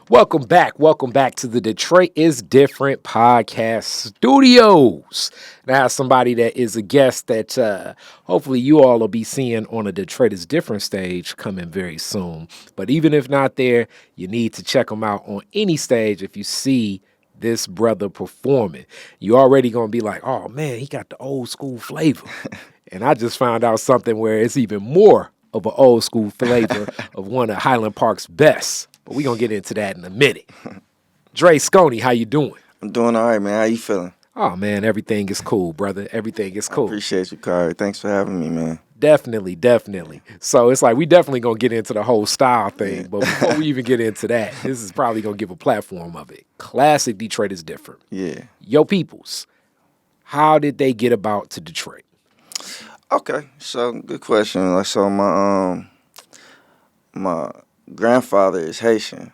Welcome back to the Detroit is Different podcast studios. Now, somebody that is a guest that hopefully you all will be seeing on a Detroit is Different stage coming very soon. But even if not there, you need to check them out on any stage if you see this brother performing. You already going to be like, oh man, he got the old school flavor. And I just found out something where it's even more of an old school flavor of one of Highland Park's best. But we're going to get into that in a minute. Drey Skonie, how you doing? I'm doing all right, man. How you feeling? Oh, man, everything is cool, brother. Everything is cool. I appreciate you, Kari. Thanks for having me, man. Definitely. So it's like we definitely going to get into the whole style thing. Yeah. But before we even get into that, this is probably going to give a platform of it. Classic Detroit is different. Yeah. Yo, peoples, how did they get about to Detroit? Okay, so good question. So my grandfather is Haitian.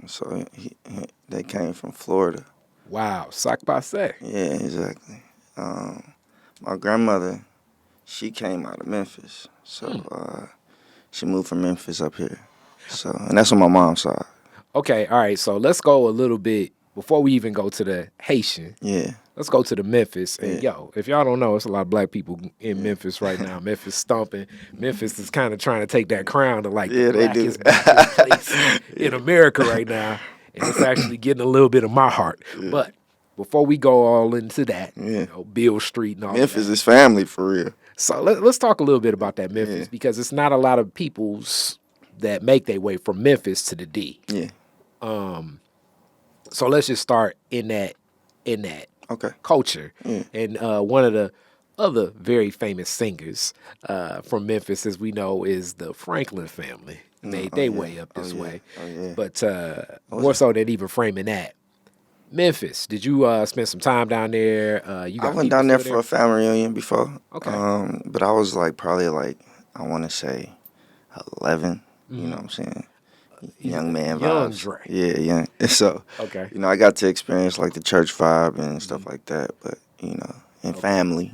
So they came from Florida. Wow, sac passe. Yeah, exactly. My grandmother, she came out of Memphis. So she moved from Memphis up here. So, and that's on my mom's side. Okay, all right. So let's go a little bit before we even go to the Haitian. Yeah. Let's go to the Memphis. And yo, if y'all don't know, it's a lot of black people in Memphis right now. Memphis stomping. Memphis is kind of trying to take that crown to like the blackest place in America right now. And it's actually getting a little bit of my heart. Yeah. But before we go all into that, you know, Beale Street and all Memphis that. is family for real. So let's talk a little bit about that Memphis because it's not a lot of peoples that make their way from Memphis to the D. Yeah. So let's just start in that culture. And one of the other very famous singers from Memphis, as we know, is the Franklin family. Made their way up this way. But more so than even framing that. Memphis, did you spend some time down there? I went down there for a family reunion before. Okay. But I was probably I want to say 11. You know what I'm saying? Young man young vibes. Drey. Yeah, young. So, I got to experience the church vibe and stuff like that. But, and family,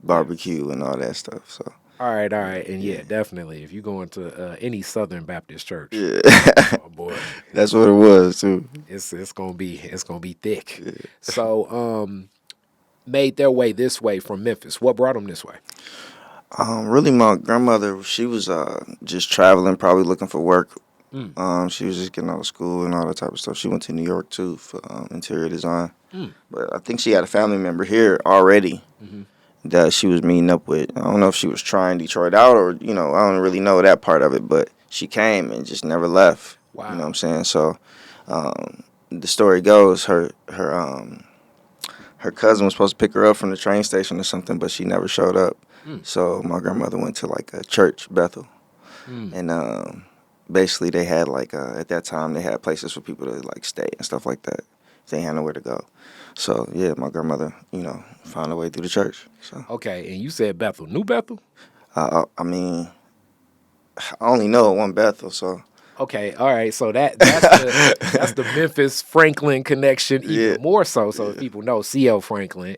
barbecue and all that stuff. So. All right. And yeah, definitely. If you go into any Southern Baptist church, oh boy. That's what it was too. It's gonna be thick. Yeah. So made their way this way from Memphis. What brought them this way? Really my grandmother, she was just traveling, probably looking for work. She was just getting out of school and all that type of stuff. She went to New York too for interior design. But I think she had a family member here already. That she was meeting up with. I don't know if she was trying Detroit out or, I don't really know that part of it, but she came and just never left. Wow. You know what I'm saying? So the story goes her cousin was supposed to pick her up from the train station or something, but she never showed up. So my grandmother went to a church, Bethel. And basically they had at that time they had places for people to stay and stuff like that. They had nowhere to go. So, yeah, my grandmother, found a way through the church. So. Okay, and you said Bethel. New Bethel? I mean, I only know one Bethel, so. Okay, all right. So that's the Memphis Franklin connection even more so. So if people know, C.L. Franklin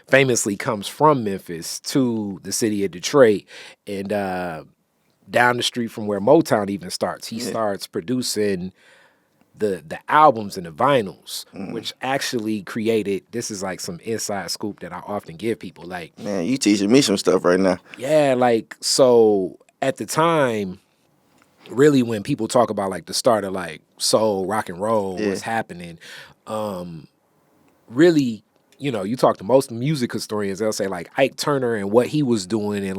famously comes from Memphis to the city of Detroit. And down the street from where Motown even starts, he starts producing the albums and the vinyls, which actually created, this is some inside scoop that I often give people. Man, you teaching me some stuff right now. Yeah, so at the time, really when people talk about the start of soul, rock and roll, what's happening, really, you talk to most music historians, they'll say Ike Turner and what he was doing in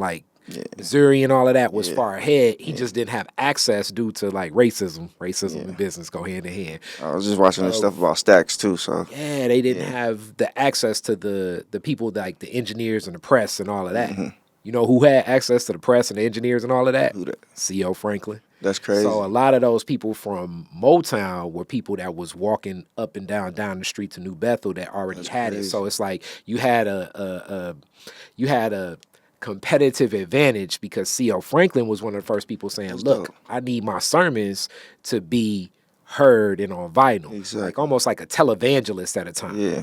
Missouri and all of that was far ahead. He just didn't have access due to racism. Racism and business go hand in hand. I was just watching this stuff about Stax too. So yeah, they didn't have the access to the people the engineers and the press and all of that. You know who had access to the press and the engineers and all of that? Who that? C.O. Franklin. That's crazy. So a lot of those people from Motown were people that was walking up and down the street to New Bethel that already had it. So it's you had a competitive advantage because C.O. Franklin was one of the first people saying, look, I need my sermons to be heard and on vinyl. Exactly. Almost like a televangelist at a time. Yeah.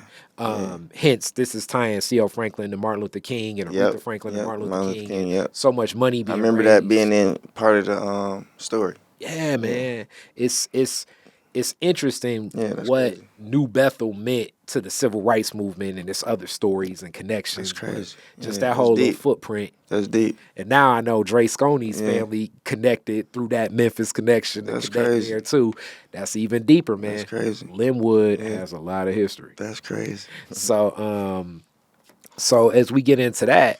Hence, this is tying C.O. Franklin to Martin Luther King and Aretha Franklin to Martin Luther King. So much money being I remember raised. that being in part of the story. Yeah, man. It's interesting Yeah, that's what crazy. New Bethel meant to the civil rights movement and its other stories and That's connections, but crazy. just Yeah, that that's whole little deep. footprint. That's deep. And now I know Drey Skonie's Yeah, family connected through that Memphis connection to that's connect there crazy. too. That's even deeper, That's man. crazy. Linwood Yeah, has a lot of history. that's crazy. So as we get into that,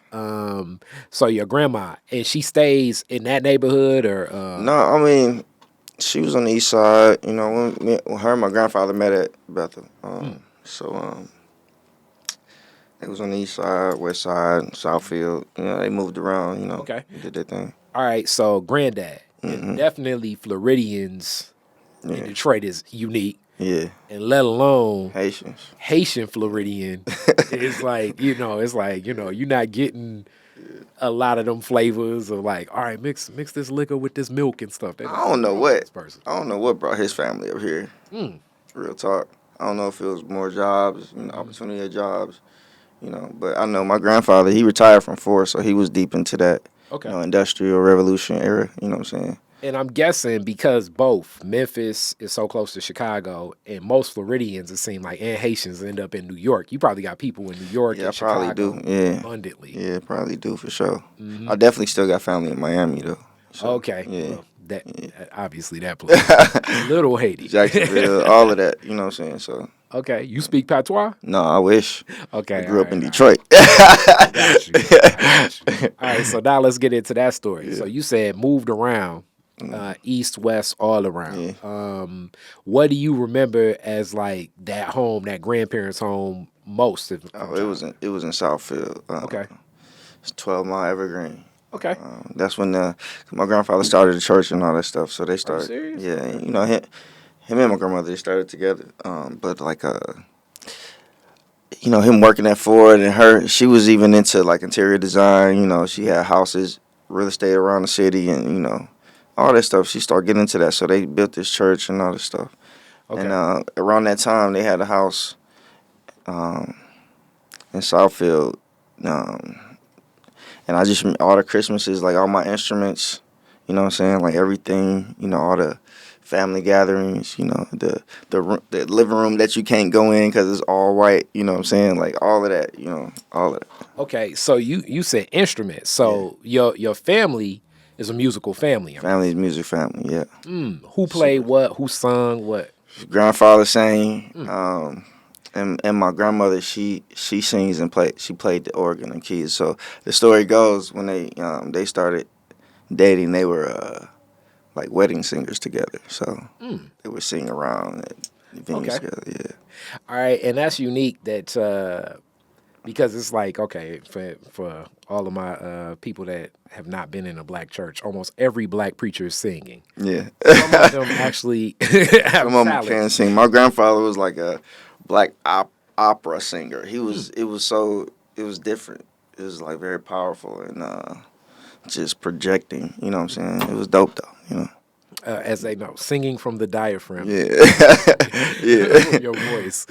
so your grandma and she stays in that neighborhood or No, I mean, she was on the east side. You know, when her and my grandfather met at Bethel. So it was on the east side, west side, Southfield. You know, they moved around. You know, okay. did their thing. All right, so granddad, and definitely Floridians in Yeah, Detroit is unique, yeah. and let alone Haitians. Haitian Floridian is like, it's like, you're not getting a lot of them flavors of like, all right, mix this liquor with this milk and stuff. They I don't know wrong with what. this person. I don't know what brought his family up here. Real talk. I don't know if it was more jobs, opportunity of jobs, But I know my grandfather, he retired from force, so he was deep into that, Okay. Industrial Revolution era. You know what I'm saying? And I'm guessing because both Memphis is so close to Chicago, and most Floridians, it seems like, and Haitians end up in New York. You probably got people in New York Yeah, I and probably Chicago do. Yeah, abundantly. yeah, probably do for sure. I definitely still got family in Miami though. So, Okay, yeah, well, that obviously that plays a little Haiti. Jacksonville, all of that. You know what I'm saying? So, Okay, you speak patois? no, I wish. I Okay, grew up in all right. Detroit. I got you. I got you. All right, so now let's get into that story. So you said moved around, east, west, all around. Yeah. What do you remember as like that home, that grandparents' home, most? Oh, it was in Southfield. Okay. It's 12 Mile Evergreen. Okay. That's when my grandfather started the church and all that stuff. So they Are you started. serious? Yeah, Okay. him and my grandmother they started together. But like him working at Ford and she was even into like interior design. She had houses, real estate around the city, and all that stuff. She started getting into that. So they built this church and all this stuff. Okay. And around that time, they had a house in Southfield. And I just all the Christmases, like all my instruments, you know what I'm saying, like everything, all the family gatherings, the living room that you can't go in because it's all white, you know what I'm saying, like all of that, all of that. Okay. So you said instruments. So your family is a musical family. Family's music family, yeah. Who played what? Who sung what? Grandfather sang, and my grandmother she sings and she played the organ and keys. So the story goes when they started dating, they were like wedding singers together. So they would sing around at venues Okay. together. Yeah. All right, and that's unique that because it's like, okay, for all of my people that have not been in a black church, almost every black preacher is singing. Yeah. Some of them actually have Some of them talent. can sing. My grandfather was like a black opera singer. It was different. It was like very powerful and just projecting. You know what I'm saying? It was dope though. As they know, singing from the diaphragm. Yeah. Yeah. Your voice.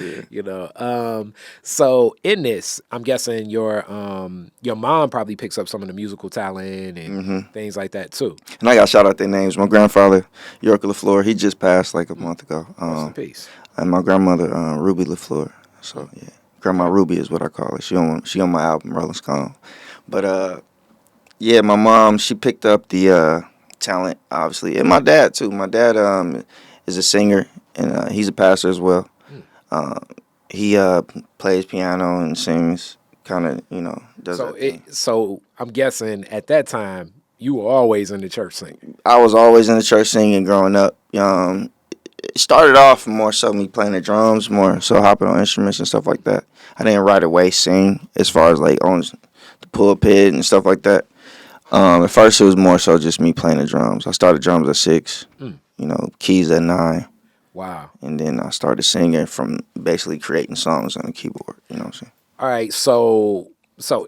So in this, I'm guessing your mom probably picks up some of the musical talent and things like that too. And I got to shout out their names. My grandfather, York LaFleur, he just passed like a month ago. Rest in peace. And my grandmother, Ruby LaFleur. So yeah, Grandma Ruby is what I call her. She on my album Rolling Stone. But yeah, my mom, she picked up the talent, obviously, and my dad too. My dad is a singer and he's a pastor as well. He plays piano and sings, kind of, does So that thing. so I'm guessing at that time you were always in the church singing. I was always in the church singing growing up. It started off more so me playing the drums, more so hopping on instruments and stuff like that. I didn't right away sing as far as like on the pulpit and stuff like that. At first it was more so just me playing the drums. I started drums at 6, keys at 9. Wow. And then I started singing from basically creating songs on the keyboard, you know what I'm saying? All right, so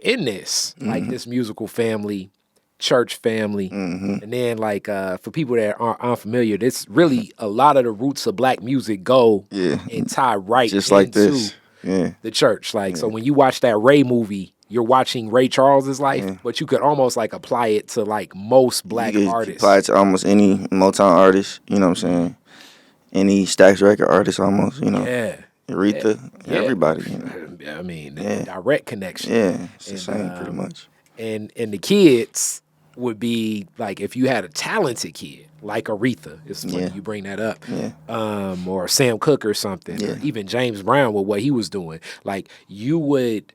in this, like this musical family, church family, and then like for people that are unfamiliar, this really a lot of the roots of black music go Yeah. and tie right Just like into this. Yeah. the church. Like so when you watch that Ray movie, you're watching Ray Charles's life, Yeah. but you could almost like apply it to like most black You could artists. apply it to almost any Motown artist, you know what I'm saying? Any Stax record artist almost, you know. Yeah. Aretha, Yeah. everybody, you know. I mean, Yeah. direct connection. Yeah, it's the And, same pretty much. And the kids would be like if you had a talented kid like Aretha. It's funny you bring that up. Yeah. Or Sam Cooke or something, or even James Brown with what he was doing. Like you would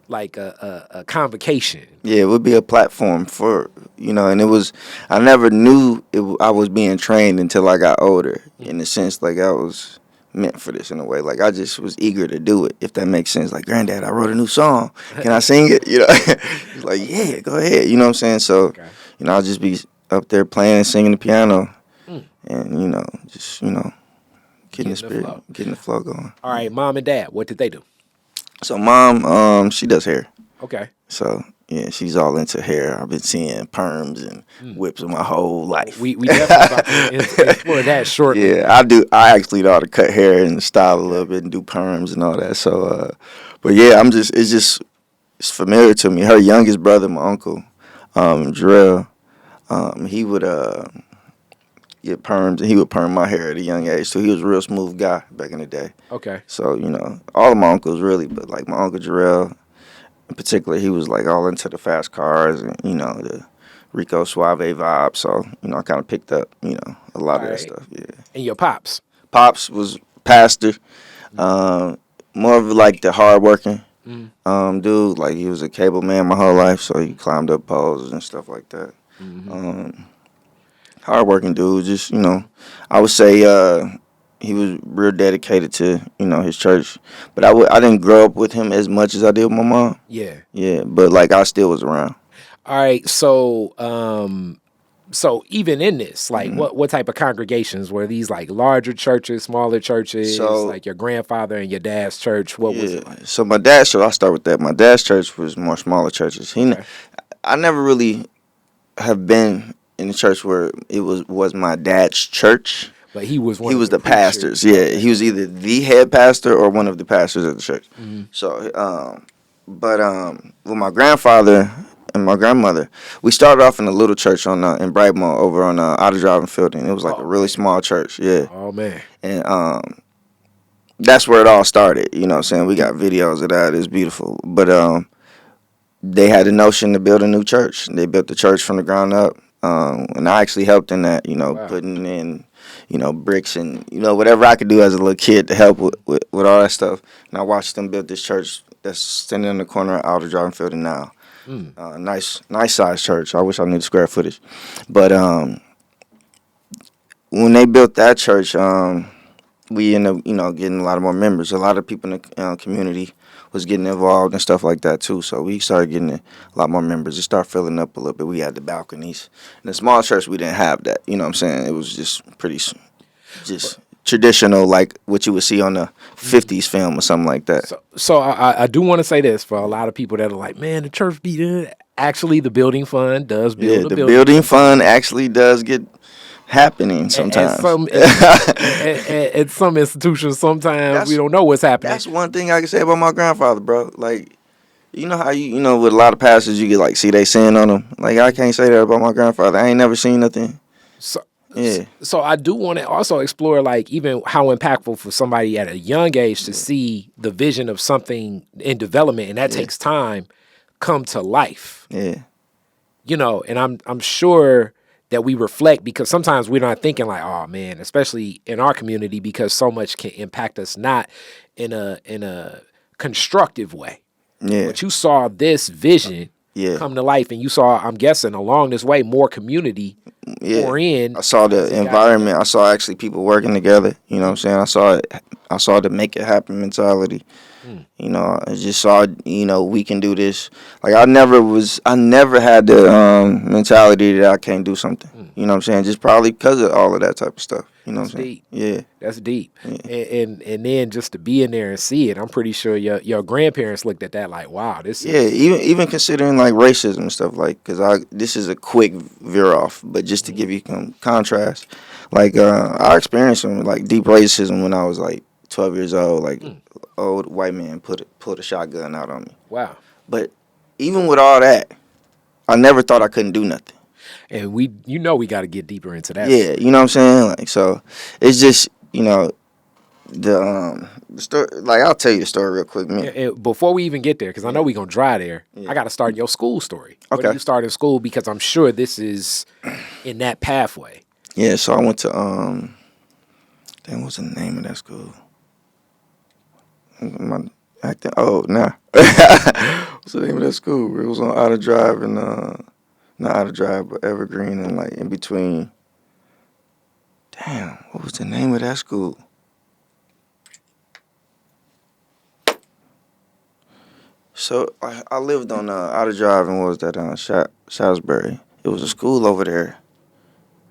like a convocation. Yeah, it would be a platform for, you know, and it was, I never knew I was being trained until I got older, in the sense like I was meant for this in a way. Like I just was eager to do it, if that makes sense. Like, Granddad, I wrote a new song. Can I sing it? You know, he's like, yeah, go ahead. You know what I'm saying? So, you know, I'll just be up there playing and singing the piano and, you know, just, you know, getting the flow going. All right, mom and dad, what did they do? So mom, she does hair. Okay. So yeah, she's all into hair. I've been seeing perms and whips my whole life. We definitely about to explore that shortly. Yeah, I do. I actually know how to cut hair and style a little bit and do perms and all that. So, but yeah, it's familiar to me. Her youngest brother, my uncle, Drey, he would get perms, and he would perm my hair at a young age. So he was a real smooth guy back in the day. Okay. So, you know, all of my uncles really, but like my uncle Drey in particular, he was like all into the fast cars and, you know, the Rico Suave vibe. So, you know, I kind of picked up, you know, a lot of that stuff. Yeah. And your pops? Pops was pastor, more of like the hardworking dude. Like he was a cable man my whole life, so he climbed up poles and stuff like that. Hardworking dude, just, you know, I would say he was real dedicated to, you know, his church. But I didn't grow up with him as much as I did with my mom. Yeah. Yeah, but like I still was around. All right, so so even in this, like what type of congregations were these? Like larger churches, smaller churches, So, like your grandfather and your dad's church? What was it like? So my dad's church, I'll start with that. My dad's church was more smaller churches. I never really have been in a church where it was my dad's church. But he was the pastors. Yeah, he was either the head pastor or one of the pastors of the church. So, with my grandfather and my grandmother, we started off in a little church in Brightmore over on adage and Fielding. It was like a really small church. Yeah. Oh man. And that's where it all started. You know what I'm saying? We got videos of that. It's beautiful. But they had a notion to build a new church. They built the church from the ground up. And I actually helped in that, you know, putting in, you know, bricks and, you know, whatever I could do as a little kid to help with all that stuff. And I watched them build this church that's standing in the corner of Outer Driving Field now. Nice size church. I wish I knew the square footage. But when they built that church, we ended up, you know, getting a lot of more members. A lot of people in the community was getting involved and stuff like that too. So we started getting a lot more members. It started filling up a little bit. We had the balconies. In the small church, we didn't have that. You know what I'm saying? It was just traditional, like what you would see on a 50s film or something like that. So I do want to say this for a lot of people that are like, man, the church be there. Actually, the building fund does build the building fund actually does get happening sometimes. At some institutions, sometimes we don't know what's happening. That's one thing I can say about my grandfather, bro. Like, you know how you know with a lot of pastors you get like, see they sin on them. Like, I can't say that about my grandfather. I ain't never seen nothing. So I do want to also explore like even how impactful for somebody at a young age to see the vision of something in development, and that takes time, come to life. Yeah. You know, and I'm sure that we reflect because sometimes we're not thinking like, oh man, especially in our community, because so much can impact us not in a constructive way. Yeah. But you saw this vision come to life, and you saw, I'm guessing, along this way, more community pour in. I saw the environment. I saw actually people working together. You know what I'm saying? I saw the make it happen mentality. You know, I just saw, you know, we can do this. Like I never had the mentality that I can't do something. You know what I'm saying? Just probably because of all of that type of stuff. You know what I'm saying? Deep. Yeah. That's deep. Yeah. And then just to be in there and see it, I'm pretty sure your grandparents looked at that like, wow, this is... Yeah, even considering like racism and stuff, like, because this is a quick veer off, but just to give you contrast, like I experienced some like deep racism when I was like 12 years old, like old white man pulled a shotgun out on me. Wow. But even with all that, I never thought I couldn't do nothing. And we got to get deeper into that. Yeah, you know what I'm saying? Like, so it's just, the story. Like, I'll tell you the story real quick, man. Before we even get there, because I know we're going to dry there, I got to start your school story. Okay. When you start in school, because I'm sure this is in that pathway. Yeah, so I went to, what's the name of that school? What's the name of that school? It was on Outer Drive and, not Outer Drive, but Evergreen and, like, in between. Damn, what was the name of that school? So I lived on Outer Drive and what was that Salisbury. It was a school over there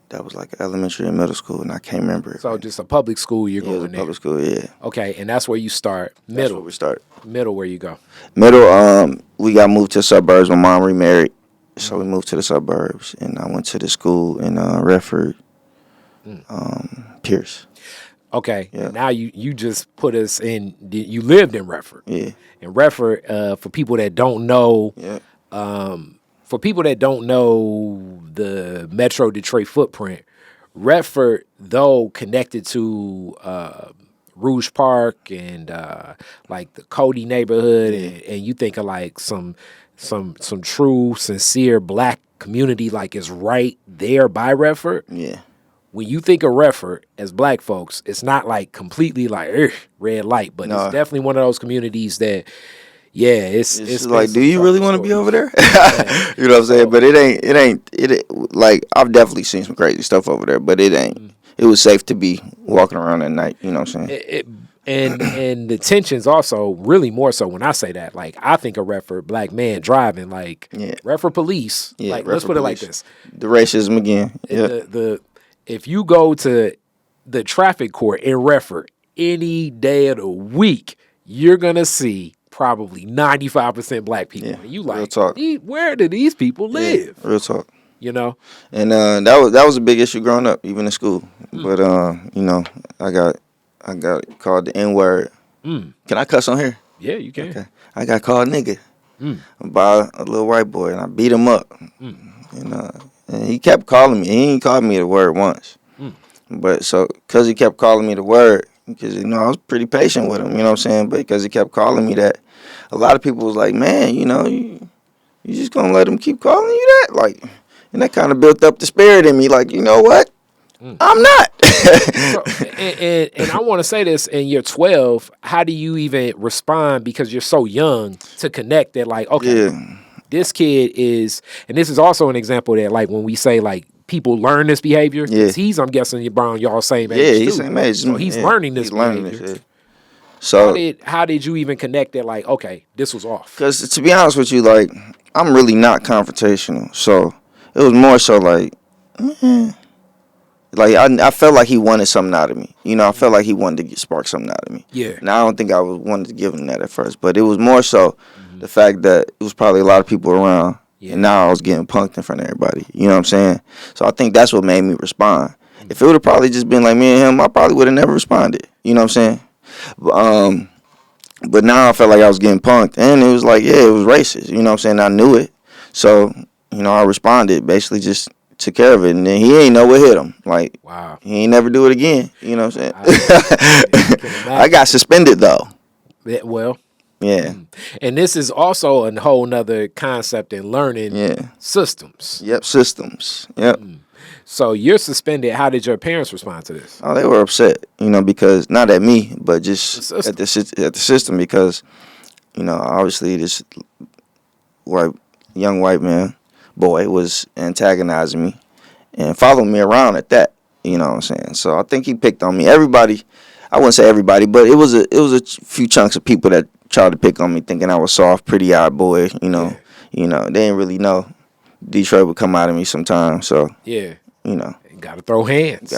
that was like elementary and middle school, and I can't remember it. So just a public school you're going it was a there. Public school, yeah. Okay, and that's where you start. Middle. That's where we start. Middle, where you go. Middle, we got moved to the suburbs. My mom remarried, so we moved to the suburbs, and I went to the school in Redford, Pierce. Okay, Yeah. now you just put us in. You lived in Redford. Yeah. And Redford, for people that don't know, for people that don't know the Metro Detroit footprint, Redford, though connected to Rouge Park and like the Cody neighborhood, and you think of like some true, sincere black community, like is right there by Redford. Yeah. When you think of Redford as black folks, it's not like completely like red light, but it's definitely one of those communities that, it's like, do you really want to be over there? You know what I'm saying? But it ain't like, I've definitely seen some crazy stuff over there, but it ain't. It was safe to be walking around at night. You know what I'm saying? And the tensions also really more so when I say that. Like, I think of Redford, black man driving, like Redford police. Yeah, like, Redford let's put it like police. this: the racism again. Yeah. If you go to the traffic court in Redford any day of the week, you're gonna see probably 95% black people. Yeah, And you real like, talk. Where do these people live? Yeah, real talk. You know, and that was a big issue growing up, even in school. But I got called the N-word. Can I cuss on here? Yeah, you can. Okay. I got called nigga by a little white boy, and I beat him up. And he kept calling me. He ain't called me the word once. But so, because he kept calling me the word, because, I was pretty patient with him, you know what I'm saying? But because he kept calling me that, a lot of people was like, man, you just going to let him keep calling you that? Like, and that kind of built up the spirit in me, like, you know what? I'm not. and I want to say this, and you're 12, how do you even respond, because you're so young, to connect that, like, okay, this kid is, and this is also an example that, like, when we say, like, people learn this behavior, because he's, I'm guessing, around y'all same age, he's too. same age. So he's learning this behavior. This, So how did you even connect that, like, okay, this was off? Because, to be honest with you, like, I'm really not confrontational. So it was more so like, like, I felt like he wanted something out of me. I felt like he wanted to spark something out of me. Yeah. Now, I don't think I wanted to give him that at first, but it was more so the fact that it was probably a lot of people around, and now I was getting punked in front of everybody. You know what I'm saying? So I think that's what made me respond. If it would have probably just been like me and him, I probably would have never responded. You know what I'm saying? But now I felt like I was getting punked, and it was like, it was racist. You know what I'm saying? I knew it. So, I responded, basically just took care of it, and then he ain't know what hit him. Like, wow, he ain't never do it again. You know what I'm saying? I got suspended, though. Well, yeah. And this is also a whole nother concept in learning systems. Yep, systems. Yep. So you're suspended. How did your parents respond to this? Oh, they were upset, because not at me, but just at the system, because, obviously this young white boy was antagonizing me and following me around at that. You know what I'm saying? So I think he picked on me. Everybody, I wouldn't say everybody, but it was a few chunks of people that tried to pick on me, thinking I was soft, pretty-eyed boy. They didn't really know Detroit would come out of me sometimes. So gotta throw hands.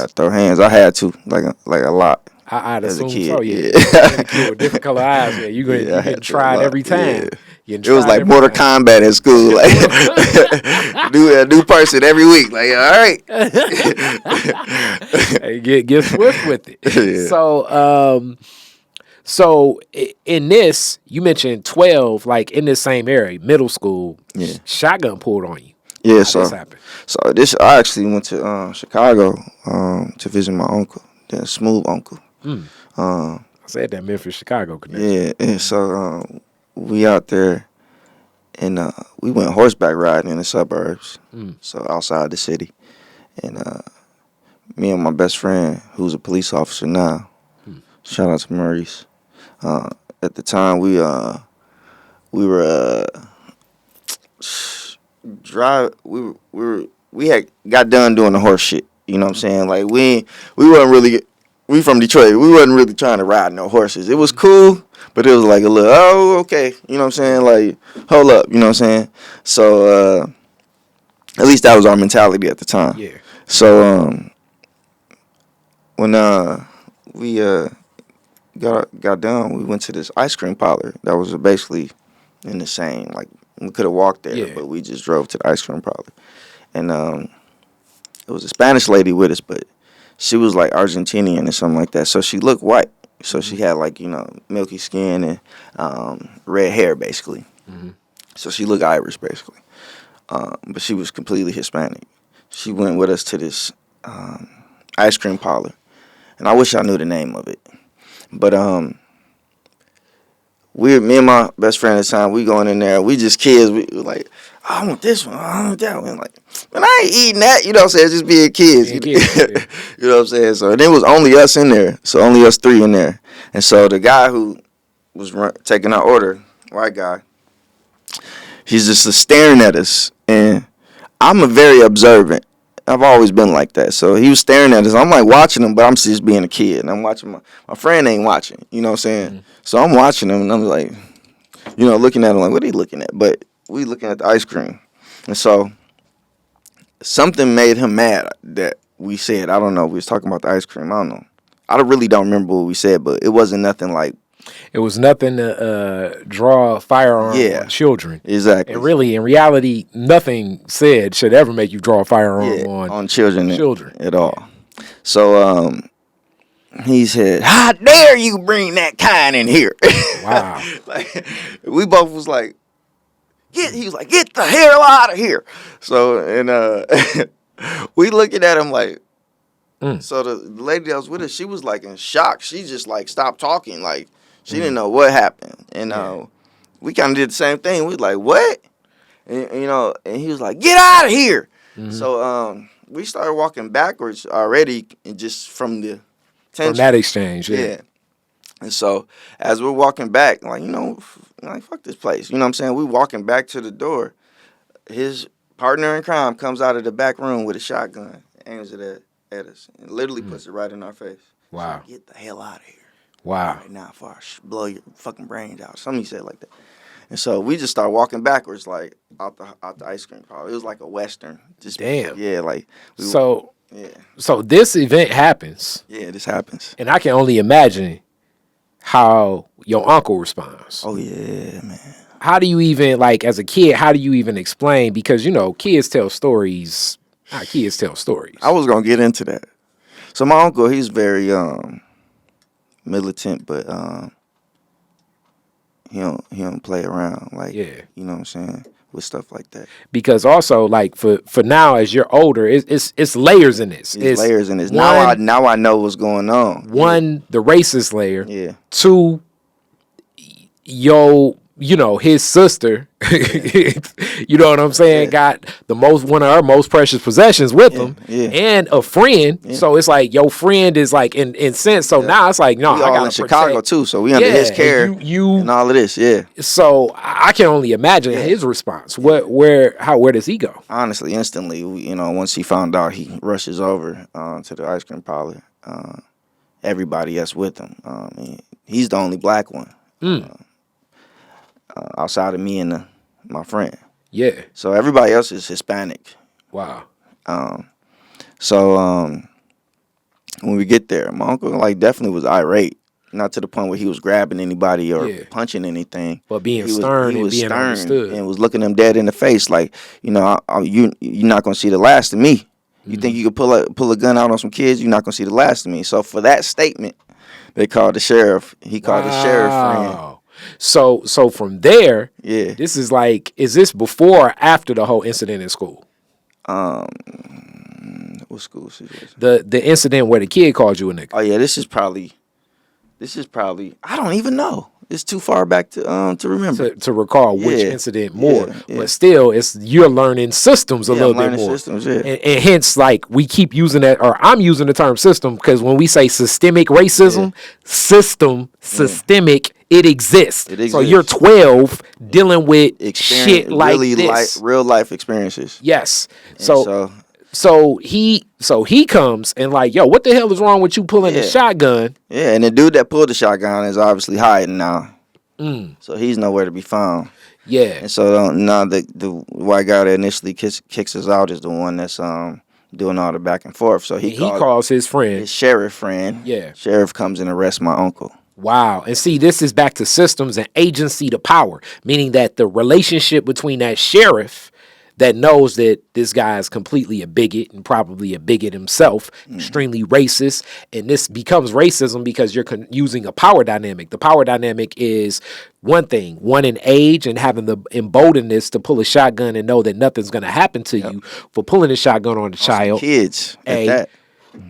I had to, like a lot. I'd as assume a kid. so. Yeah, a kid with different color eyes. Yeah, you getting tried every time. It was like Mortal Kombat in school. Like, a new person every week. Like, all right. Hey, get swift with it. Yeah. So in this, you mentioned 12, like in this same area, middle school. Yeah. Shotgun pulled on you. Yeah, How so this happened? I actually went to Chicago to visit my uncle, the smooth uncle. I said that Memphis Chicago connection. Yeah, and so we out there, and we went horseback riding in the suburbs, so outside the city, and me and my best friend, who's a police officer now, shout out to Maurice. At the time, we were we had got done doing the horse shit. You know what I'm saying? Like we wasn't really. We from Detroit. We wasn't really trying to ride no horses. It was cool, but it was like a little, oh, okay. You know what I'm saying? Like, hold up. You know what I'm saying? So, at least that was our mentality at the time. Yeah. So, when we got done, we went to this ice cream parlor that was basically in the same, like, we could have walked there, but we just drove to the ice cream parlor. And it was a Spanish lady with us, but she was like Argentinian or something like that. So she looked white. So she had like, milky skin and red hair basically. So she looked Irish basically. But she was completely Hispanic. She went with us to this ice cream parlor. And I wish I knew the name of it. But me and my best friend at the time, we going in there. We just kids. We were like, oh, I want this one. I want that one. Like, man, I ain't eating that. You know what I'm saying? Just being kids. Yeah. You know what I'm saying? So, and it was only us in there. So, only us three in there. And so, the guy who was taking our order, white guy, he's just staring at us. And I'm a very observant. I've always been like that. So, he was staring at us. I'm like watching him, but I'm just being a kid. And I'm watching my friend ain't watching. You know what I'm saying? So, I'm watching him, and I'm like, looking at him like, what are you looking at? But we looking at the ice cream. And so something made him mad that we said. I don't know. We was talking about the ice cream. I don't know. I really don't remember what we said, but it wasn't nothing like. It was nothing to draw a firearm on children. Exactly. And really, in reality, nothing said should ever make you draw a firearm on children at all. So he said, how dare you bring that kind in here? Wow. Like, we both was like, he was like, get the hell out of here. So, and we looking at him like, so the lady that was with us, she was like in shock. She just like stopped talking. Like, she didn't know what happened. And we kind of did the same thing. We was like, what? And, and he was like, get out of here. So we started walking backwards already, and just from the tension. From that exchange, yeah. And so as we're walking back, like, fuck this place. You know what I'm saying? We walking back to the door. His partner in crime comes out of the back room with a shotgun, aims it at us, and literally puts it right in our face. Wow. Like, get the hell out of here. Wow. Right now before I blow your fucking brains out. Something he said like that. And so we just started walking backwards, like, out the ice cream parlor. It was like a Western. Just, damn. Yeah, like. So this event happens. Yeah, this happens. And I can only imagine how your uncle responds. Oh, yeah, man. How do you even, like, as a kid, how do you even explain? Because, kids tell stories. Kids tell stories. I was going to get into that. So my uncle, he's very militant, but he don't play around. Like, you know what I'm saying? With stuff like that. Because also, like, for now, as you're older, it's layers in this. It's layers in this. Now I know what's going on. One, the racist layer. Yeah. Two, his sister, you know what I'm saying, got one of her most precious possessions with him, and a friend. So it's like your friend is like in sense. So now it's like, no, we I all got in Chicago too, so we under his care and all of this. Yeah. So I can only imagine his response. Where does he go? Honestly, instantly, once he found out, he rushes over to the ice cream parlor. Everybody else with him. He's the only black one. Outside of me and my friend. Yeah. So everybody else is Hispanic. Wow. So when we get there, my uncle definitely was irate. Not to the point where he was grabbing anybody or punching anything. But being stern and being understood. And was looking them dead in the face like, you're not going to see the last of me. You think you could pull a gun out on some kids, you're not going to see the last of me. So for that statement They called the sheriff. He called the sheriff friend. Wow. So from there, Yeah. this is like, is this before or after the whole incident in school? What school situation? The incident where the kid called you a nigga. Oh yeah, this is probably. I don't even know. It's too far back to remember. To recall which Yeah. incident more, Yeah. but still, you're learning systems a little bit more. Systems, yeah. And hence, like, we keep using that, or I'm using the term system because when we say systemic racism, systemic, it exists. So you're 12 dealing with shit like really this, real life experiences. Yes. And So he comes and like, yo, what the hell is wrong with you pulling the shotgun? Yeah, and the dude that pulled the shotgun is obviously hiding now. So he's nowhere to be found. Yeah. And so now the white guy that initially kicks us out is the one that's doing all the back and forth. So he calls his friend. His sheriff friend. Yeah. Sheriff comes and arrests my uncle. Wow. And see, this is back to systems and agency to power, meaning that the relationship between that sheriff that knows that this guy is completely a bigot and probably a bigot himself, extremely racist. And this becomes racism because you're using a power dynamic. The power dynamic is one thing, one in age and having the emboldenness to pull a shotgun and know that nothing's going to happen to you for pulling a shotgun on the child. Kids. A.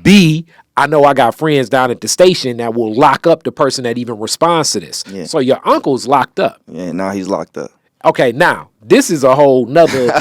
B, I know I got friends down at the station that will lock up the person that even responds to this. Yeah. So your uncle's locked up. Yeah, now he's locked up. Okay, now, this is a whole nother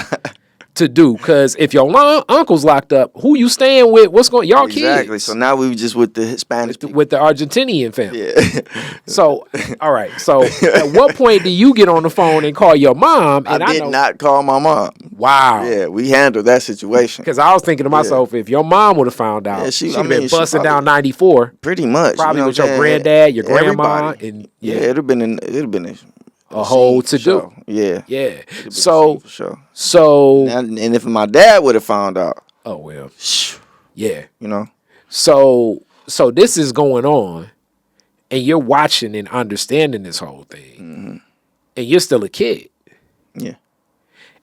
to do, because if your uncle's locked up, who you staying with? What's going y'all kids? Exactly. So now we just with the Hispanic with the Argentinian family. Yeah. So, all right. So at what point do you get on the phone and call your mom? And I did not call my mom. Wow. Yeah, we handled that situation. Because I was thinking to myself, if your mom would have found out, she'd have been busting down 94. Pretty much. Probably with your granddad, your grandma, and it'd have been a whole to do. Yeah. Yeah. So, for sure. So and if my dad would have found out. Oh well. Yeah. You know. So this is going on and you're watching and understanding this whole thing. And you're still a kid. Yeah.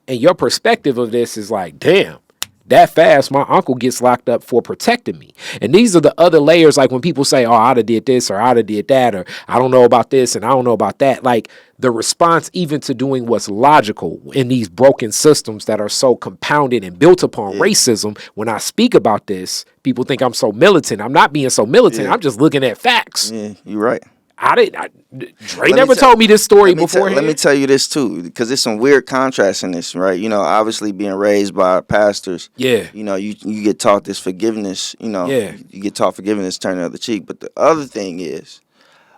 And your perspective of this is like, damn, that fast, my uncle gets locked up for protecting me. And these are the other layers, like when people say, oh, I'd have did this or I'd have did that, or I don't know about this and I don't know about that. Like the response even to doing what's logical in these broken systems that are so compounded and built upon racism. When I speak about this, people think I'm so militant. I'm not being so militant. I'm just looking at facts. Yeah, you're right. Drey never told me this story before. Let me tell you this too, because there's some weird contrast in this, right? You know, obviously being raised by pastors. Yeah. You know, you get taught this forgiveness. You know. Yeah. You get taught forgiveness, turn the other cheek. But the other thing is,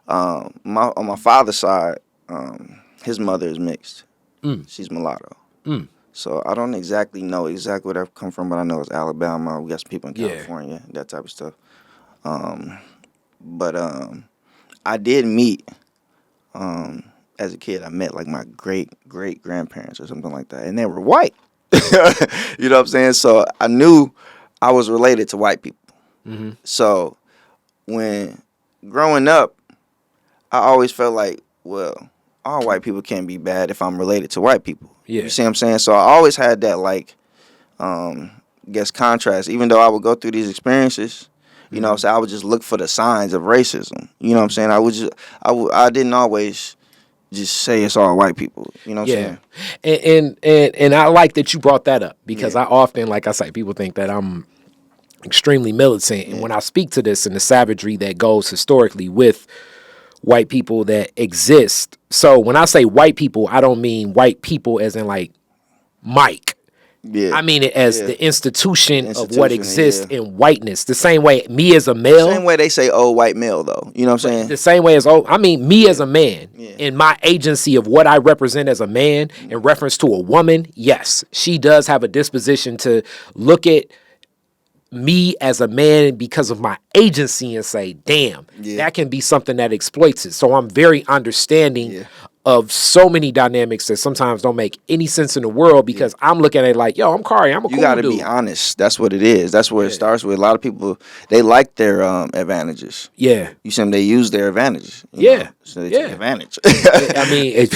on my father's side, his mother is mixed. She's mulatto. So I don't exactly know where that come from, but I know it's Alabama. We got some people in California, that type of stuff. I did meet, as a kid, I met like my great grandparents or something like that, and they were white. You know what I'm saying? So I knew I was related to white people. So when growing up, I always felt like, well, all white people can't be bad if I'm related to white people. Yeah. You see what I'm saying? So I always had that like, contrast. Even though I would go through these experiences. You know what I'm saying? I would just look for the signs of racism. You know what I'm saying? I didn't always just say it's all white people. You know what I'm saying? And I like that you brought that up because I often, like I say, people think that I'm extremely militant. And when I speak to this and the savagery that goes historically with white people that exist. So when I say white people, I don't mean white people as in like Mike. Yeah. I mean it as the institution of what exists in whiteness. The same way me as a male. The same way they say old white male though. You know what I'm saying? The same way as me as a man in my agency of what I represent as a man in reference to a woman. Yes, she does have a disposition to look at me as a man because of my agency and say, damn, that can be something that exploits it. So I'm very understanding of so many dynamics that sometimes don't make any sense in the world because I'm looking at it like, yo, I'm Kari, I'm a cool dude. You gotta be honest. That's what it is. That's where it starts with. A lot of people, they like their advantages. Yeah. You see them, they use their advantages. You know? So they take advantage. I mean,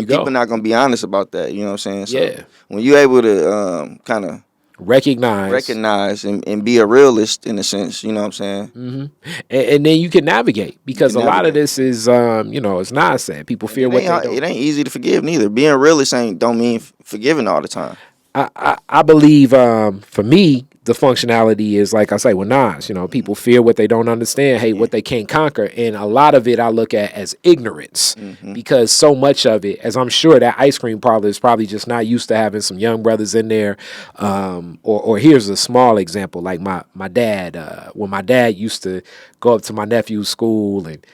people not gonna be honest about that. You know what I'm saying? So when you're able to kind of recognize and be a realist in a sense. You know what I'm saying? Mm-hmm. And then you can navigate because a lot of this is, it's nonsense. People fear what they don't. It ain't easy to forgive neither. Being a realist don't mean forgiving all the time. I believe for me the functionality is like I say with Nas, people fear what they don't understand, hate what they can't conquer, and a lot of it I look at as ignorance because so much of it, as I'm sure that ice cream parlor is probably just not used to having some young brothers in there, or here's a small example like my dad, when my dad used to go up to my nephew's school and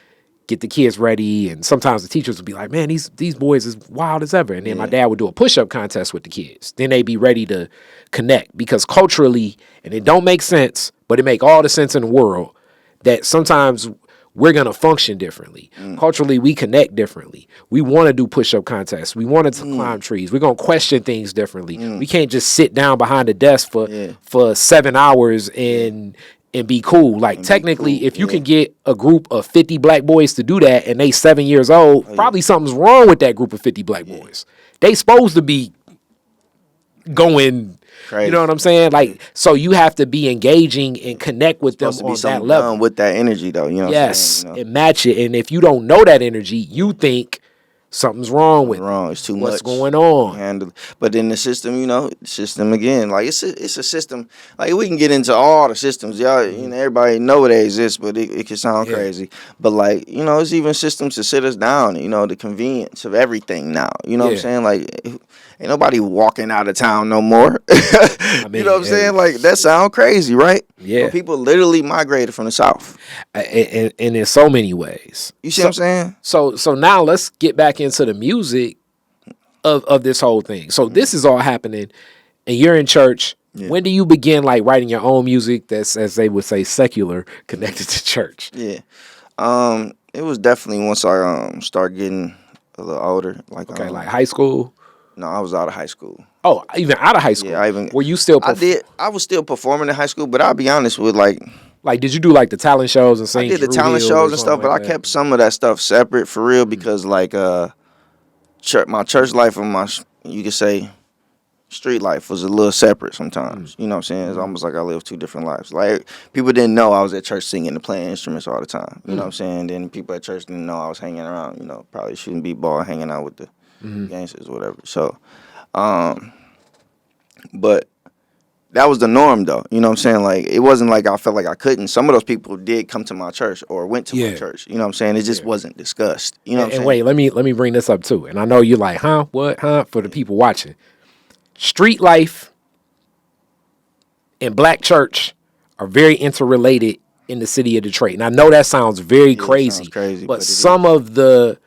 get the kids ready, and sometimes the teachers would be like, man, these boys is wild as ever, and then my dad would do a push-up contest with the kids. Then they'd be ready to connect because culturally, and it don't make sense, but it make all the sense in the world that sometimes we're going to function differently. Culturally, we connect differently. We want to do push-up contests. We want to climb trees. We're going to question things differently. We can't just sit down behind a desk for 7 hours and be cool. Like technically, if you can get a group of 50 black boys to do that and they 7 years old, probably something's wrong with that group of 50 black boys. They supposed to be going crazy. You know what I'm saying? Like, so you have to be engaging and connect with them on that level. With that energy though, you know what I'm saying? And match it. And if you don't know that energy, you think something's wrong with it. It's too much. What's going on? But in the system, system again, like it's a system. Like we can get into all the systems, y'all. Everybody know they exist, but it can sound crazy. But like it's even systems to sit us down. The convenience of everything now. You know what I'm saying? Like ain't nobody walking out of town no more. You know what I'm saying? Like that sound crazy, right? Yeah. But people literally migrated from the South. And in so many ways. You see what I'm saying? So now let's get back into the music of this whole thing. So this is all happening and you're in church. Yeah. When do you begin like writing your own music that's, as they would say, secular, connected to church? Yeah. It was definitely once I started getting a little older. Like like high school? No, I was out of high school. Oh, even out of high school? Yeah, were you still I was still performing in high school, but I'll be honest with like, did you do like the talent shows and sing? I did the talent shows and stuff, but I kept some of that stuff separate for real because like my church life and you could say street life was a little separate sometimes. You know what I'm saying? It's almost like I lived two different lives. Like people didn't know I was at church singing and playing instruments all the time. You know what I'm saying? Then people at church didn't know I was hanging around, probably shooting b-ball, hanging out with the gangsters or whatever. So but that was the norm though. You know what I'm saying? Like it wasn't like I felt like I couldn't. Some of those people did come to my church or went to my church. You know what I'm saying? It just wasn't discussed. You know what I'm saying? Wait, let me bring this up too. And I know you're like, huh? What? Huh? For the people watching. Street life and black church are very interrelated in the city of Detroit. And I know that sounds very crazy. Sounds crazy, but some of the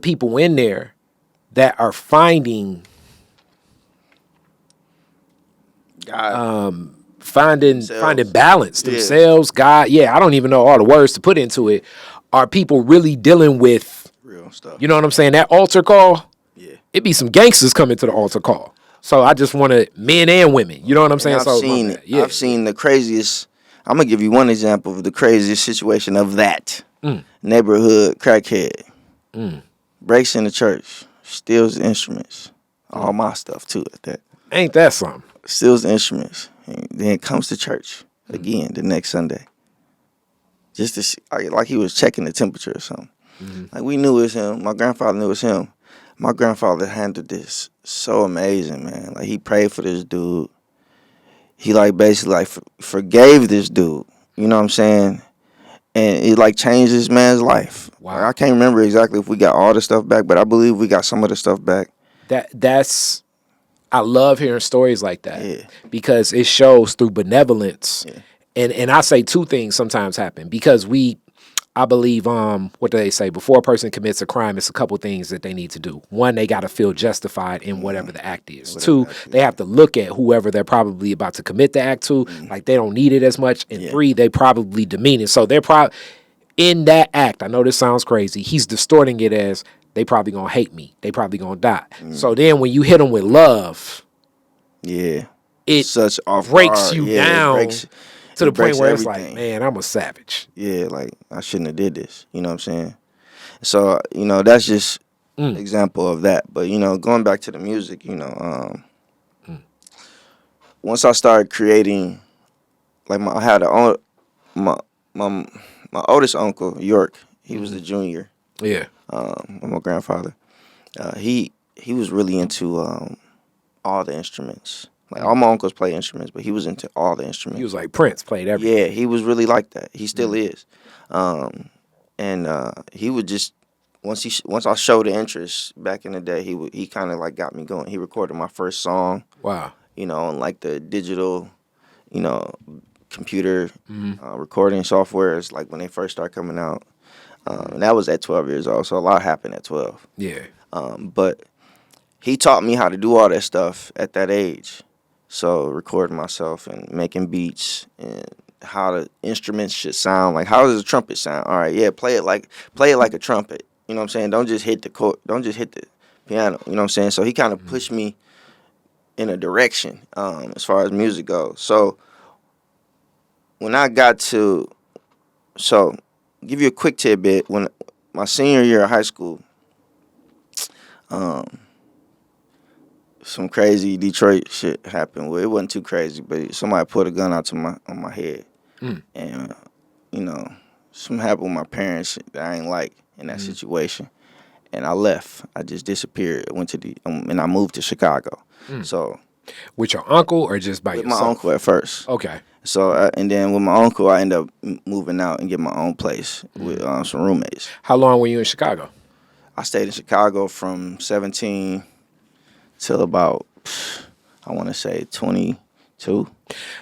people in there that are finding God. Finding balance themselves, God. Yeah, I don't even know all the words to put into it. Are people really dealing with real stuff? You know what I'm saying? That altar call. Yeah, it be some gangsters coming to the altar call. So I just want to men and women. You know what I'm saying? I've seen the craziest. I'm gonna give you one example of the craziest situation of that neighborhood crackhead breaks in the church, steals instruments, all my stuff too. At that, ain't that something? Steals instruments, and then comes to church again the next Sunday, just to see, like he was checking the temperature or something. Like we knew it was him. My grandfather knew it was him. My grandfather handled this so amazing, man. Like he prayed for this dude. He like basically like forgave this dude. You know what I'm saying? And it like changed this man's life. Wow. Like, I can't remember exactly if we got all the stuff back, but I believe we got some of the stuff back. That's I love hearing stories like that because it shows through benevolence. Yeah. And I say two things sometimes happen because I believe, what do they say? Before a person commits a crime, it's a couple things that they need to do. One, they got to feel justified in whatever the act is. Two, they have to look at whoever they're probably about to commit the act to, like they don't need it as much. And three, they probably demean it. So they're probably, in that act, I know this sounds crazy, he's distorting it as, they probably going to hate me. They probably going to die. So then when you hit them with love, it breaks you down. To the point where it's like, man, I'm a savage. Yeah, like I shouldn't have did this. You know what I'm saying? So, that's just an example of that. But, going back to the music, once I started creating, like I had my my my oldest uncle York. He was the junior. Yeah. My grandfather. He was really into all the instruments. Like all my uncles play instruments, but he was into all the instruments. He was like Prince, played everything. Yeah, he was really like that. He still is. And he would just once I showed the interest back in the day, he kind of like got me going. He recorded my first song. Wow. On like the digital, computer recording softwares, like when they first started coming out. And that was at 12 years old, so a lot happened at 12. Yeah. But he taught me how to do all that stuff at that age. So recording myself and making beats and how the instruments should sound. Like, how does a trumpet sound? All right, yeah, play it like a trumpet. You know what I'm saying? Don't just hit the piano. You know what I'm saying? So he kind of pushed me in a direction as far as music goes. So when I got to, give you a quick tidbit. When my senior year of high school, some crazy Detroit shit happened. Well, it wasn't too crazy, but somebody put a gun out on my head, and something happened with my parents that I ain't like in that situation, and I left. I just disappeared. I went to and I moved to Chicago. So, with your uncle or just by with yourself? my uncle at first. Okay. So and then with my uncle, I ended up moving out and getting my own place with some roommates. How long were you in Chicago? I stayed in Chicago from 17 till about, I want to say 22.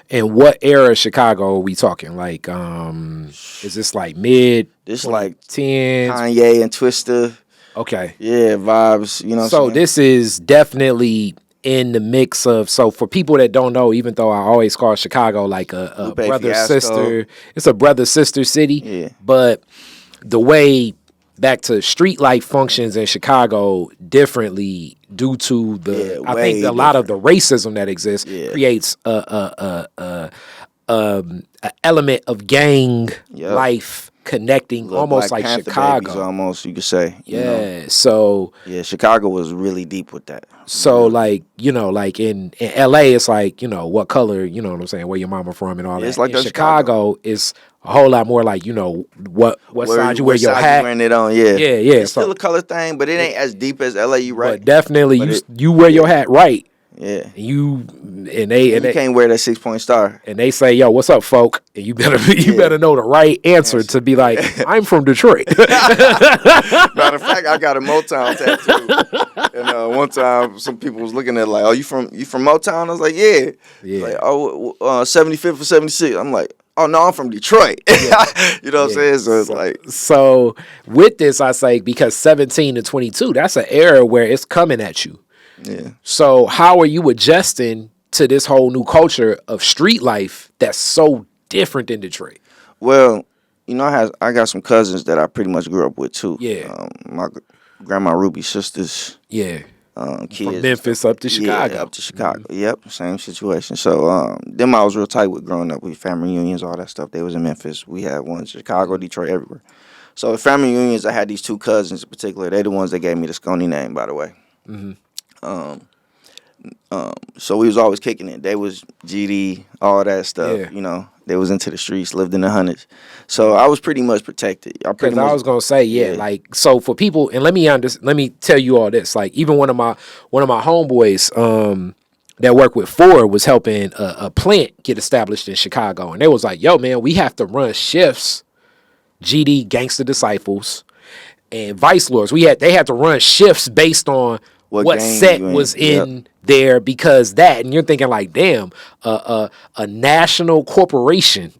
And what era of Chicago are we talking? Like, is this like mid? This like 10s? Kanye and Twista. Okay. Yeah, vibes. You know. What I'm saying? This is definitely in the mix of. So for people that don't know, even though I always call Chicago like a brother sister, it's a brother sister city. Yeah. But the way back to street life functions in Chicago differently due to I think a lot of the racism that exists creates a element of gang life connecting, almost like Black Chicago. Almost, you could say. Yeah. So Chicago was really deep with that. So like like in LA, it's like what color, you know what I'm saying, where your mama from and all that. It's like in Chicago, it's a whole lot more like what side you wear your hat. Wearing it on, yeah. It's still a color thing, but it ain't as deep as LA. You right? But definitely, you wear your hat right. Yeah. And they can't wear that 6-point star. And they say, "Yo, what's up, folk?" And you better know the right answer to be like, "I'm from Detroit." Matter of fact, I got a Motown tattoo. And one time, some people was looking at it like, "Oh, you from Motown?" I was like, "Yeah." Like, "Oh, 75th or 76." I'm like, "Oh no, I'm from Detroit." You know what I'm saying? So it's like, so with this, I say because 17 to 22, that's an era where it's coming at you. Yeah. So how are you adjusting to this whole new culture of street life that's so different in Detroit? Well, I got some cousins that I pretty much grew up with too. Yeah. My grandma Ruby's sisters. Yeah. Kids from Memphis up to Chicago. Yeah, up to Chicago. Mm-hmm. Yep, same situation. So them I was real tight with growing up. We family reunions, all that stuff. They was in Memphis. We had one in Chicago, Detroit, everywhere. So at family reunions, I had these two cousins in particular. They're the ones that gave me the Skonie name, by the way. Mm-hmm. So we was always kicking it. They was GD, all that stuff. Yeah. They was into the streets, lived in the hundreds. So I was pretty much protected. I was gonna say, like, so for people, and let me tell you all this. Like, even one of my homeboys that worked with Ford was helping a plant get established in Chicago, and they was like, "Yo, man, we have to run shifts." GD, Gangster Disciples, and Vice Lords. They had to run shifts based on what set was in there, because that, and you're thinking like, damn, a national corporation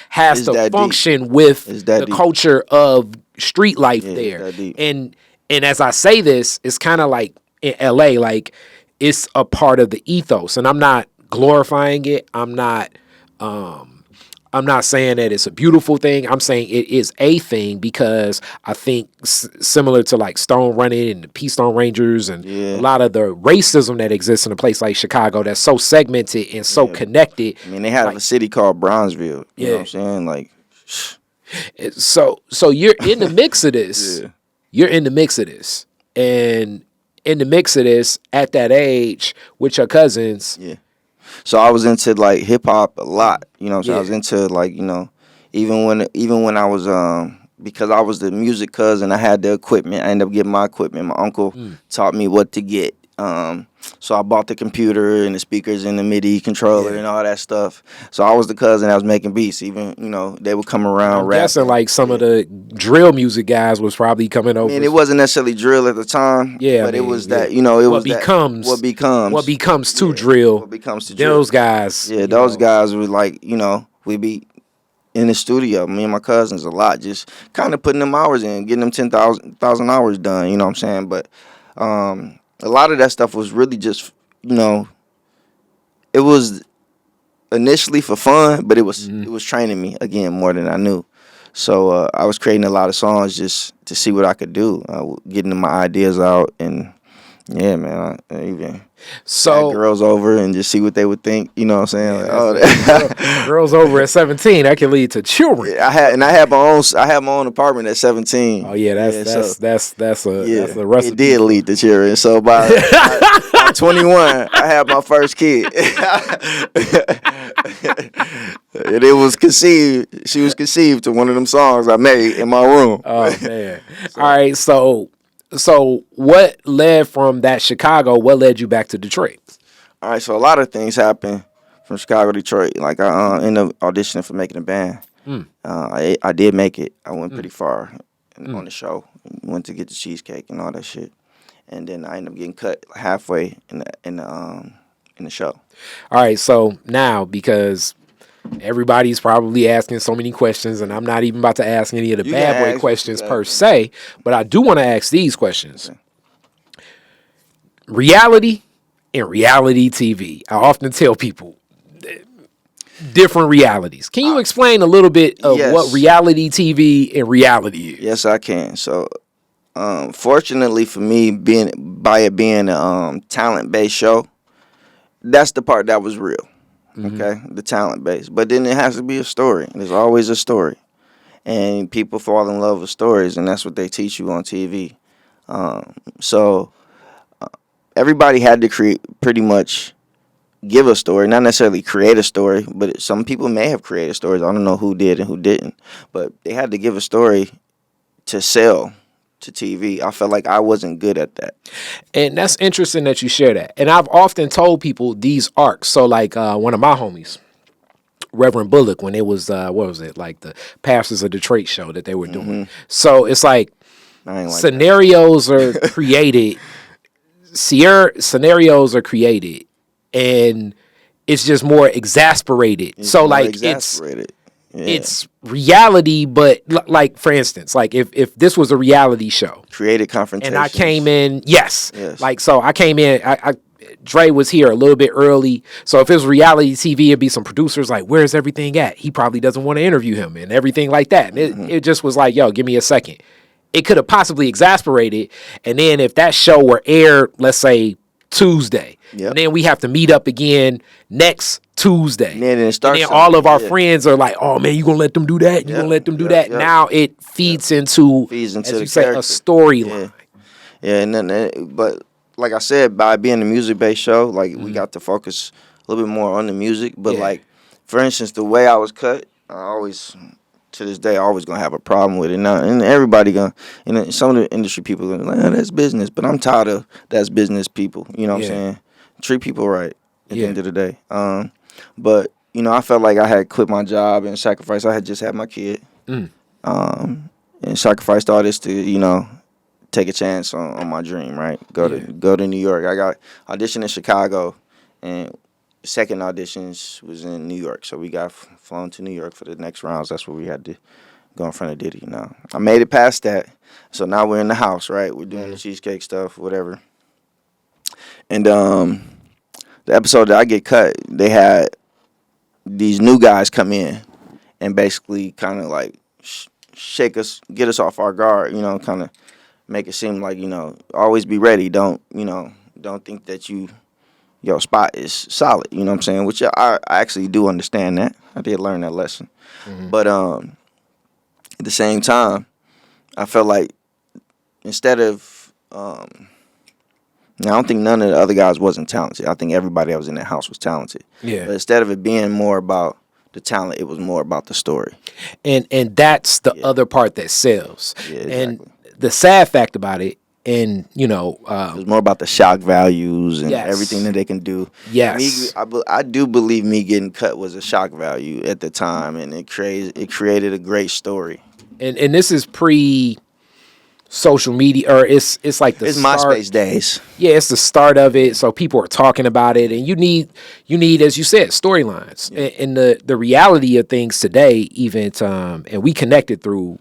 has to function with the culture of street life there. And as I say this, it's kind of like in LA, like it's a part of the ethos. And I'm not glorifying it. I'm not saying that it's a beautiful thing. I'm saying it is a thing because I think similar to like Stone Running and the Keystone Rangers and a lot of the racism that exists in a place like Chicago that's so segmented and so connected. I mean, they had a city called Bronzeville. You know what I'm saying? Like, so you're in the mix of this. You're in the mix of this. And in the mix of this, at that age, with your cousins, So I was into like hip hop a lot. You know what I'm saying? I was Yeah. into like, even when I was because I was the music cousin, I had the equipment. I ended up getting my equipment. My uncle taught me what to get. So I bought the computer and the speakers and the MIDI controller and all that stuff. So I was the cousin that was making beats. Even, they would come around I'm rapping. guessing like some of the drill music guys was probably coming I over. mean, it wasn't necessarily drill at the time. Yeah, But I it mean, was yeah. that, it What was becomes what becomes to drill. what becomes to drill. Those guys. Yeah, those guys were like, we'd be in the studio, me and my cousins a lot, just kind of putting them hours in, getting them 10,000 hours done, you know what I'm saying? But a lot of that stuff was really just, it was initially for fun, but it was training me, again, more than I knew. So I was creating a lot of songs just to see what I could do, getting my ideas out, and yeah, man, I even had girls over and just see what they would think. You know what I'm saying? Girls over at 17, that can lead to children. Yeah, I had my own apartment at 17. Oh yeah, that's a recipe. It did lead to children. So by 21, I had my first kid. And it was conceived. She was conceived to one of them songs I made in my room. Oh man! All right, so what led from that Chicago? What led you back to Detroit? All right, so a lot of things happened from Chicago to Detroit. Like I ended up auditioning for making a band. I did make it. I went pretty far on the show. Went to get the cheesecake and all that shit, and then I ended up getting cut halfway in the show. All right, so now because everybody's probably asking so many questions, and I'm not even about to ask any of the bad boy questions per se, but I do want to ask these questions. Okay. Reality and reality TV. I often tell people different realities. Can you explain a little bit of what reality TV and reality is? Yes, I can. So, fortunately for me, being a talent-based show, that's the part that was real. Okay, the talent base. But then it has to be a story. There's always a story. And people fall in love with stories, and that's what they teach you on TV. So everybody had to pretty much give a story, not necessarily create a story, but some people may have created stories. I don't know who did and who didn't. But they had to give a story to sell to TV. I felt like I wasn't good at that. And that's interesting that you share that. And I've often told people these arcs. So like one of my homies, Reverend Bullock, when it was, what was it? Like the Pastors of Detroit show that they were doing. So it's like scenarios are created. Scenarios are created and it's just more exasperated. It's reality, but like for instance, like if this was a reality show, created confrontation, and I came in, like so I came in. Drey was here a little bit early, so if it was reality TV, it'd be some producers like, "Where's everything at?" He probably doesn't want to interview him and everything like that. And it just was like, "Yo, give me a second." It could have possibly exasperated, and then if that show were aired, let's say Tuesday, and then we have to meet up again next Tuesday. And then all of our friends are like, "Oh man, you gonna let them do that? You gonna let them do that?" Now it feeds into as you say, a storyline. But like I said, by being a music-based show, like we got to focus a little bit more on the music. But like, for instance, the way I was cut, to this day, always gonna have a problem with it. Now, and everybody some of the industry people are gonna be like, that's business. But I'm tired of that's business people. You know what I'm saying? Treat people right at the end of the day. But I felt like I had quit my job and sacrificed. I had just had my kid, and sacrificed all this to take a chance on my dream. Right, go to New York. I got auditioned in Chicago, and second auditions was in New York. So we got flown to New York for the next rounds. That's where we had to go in front of Diddy. I made it past that. So now we're in the house, right? We're doing the cheesecake stuff, whatever. And the episode that I get cut, they had these new guys come in and basically kind of like shake us, get us off our guard, kind of make it seem like, always be ready. Don't think that your spot is solid, you know what I'm saying? Which I actually do understand that. I did learn that lesson. But at the same time, I felt like instead of Now, I don't think none of the other guys wasn't talented. I think everybody that was in that house was talented. Yeah. But instead of it being more about the talent, it was more about the story. And that's the other part that sells. Yeah, exactly. And the sad fact about it, and it was more about the shock values and everything that they can do. Yes. I do believe me getting cut was a shock value at the time, and it created a great story. And this is pre social media, or it's like the it's start. MySpace days. Yeah, it's the start of it. So people are talking about it, and you need, as you said, storylines. Yeah. And the reality of things today, even and we connected through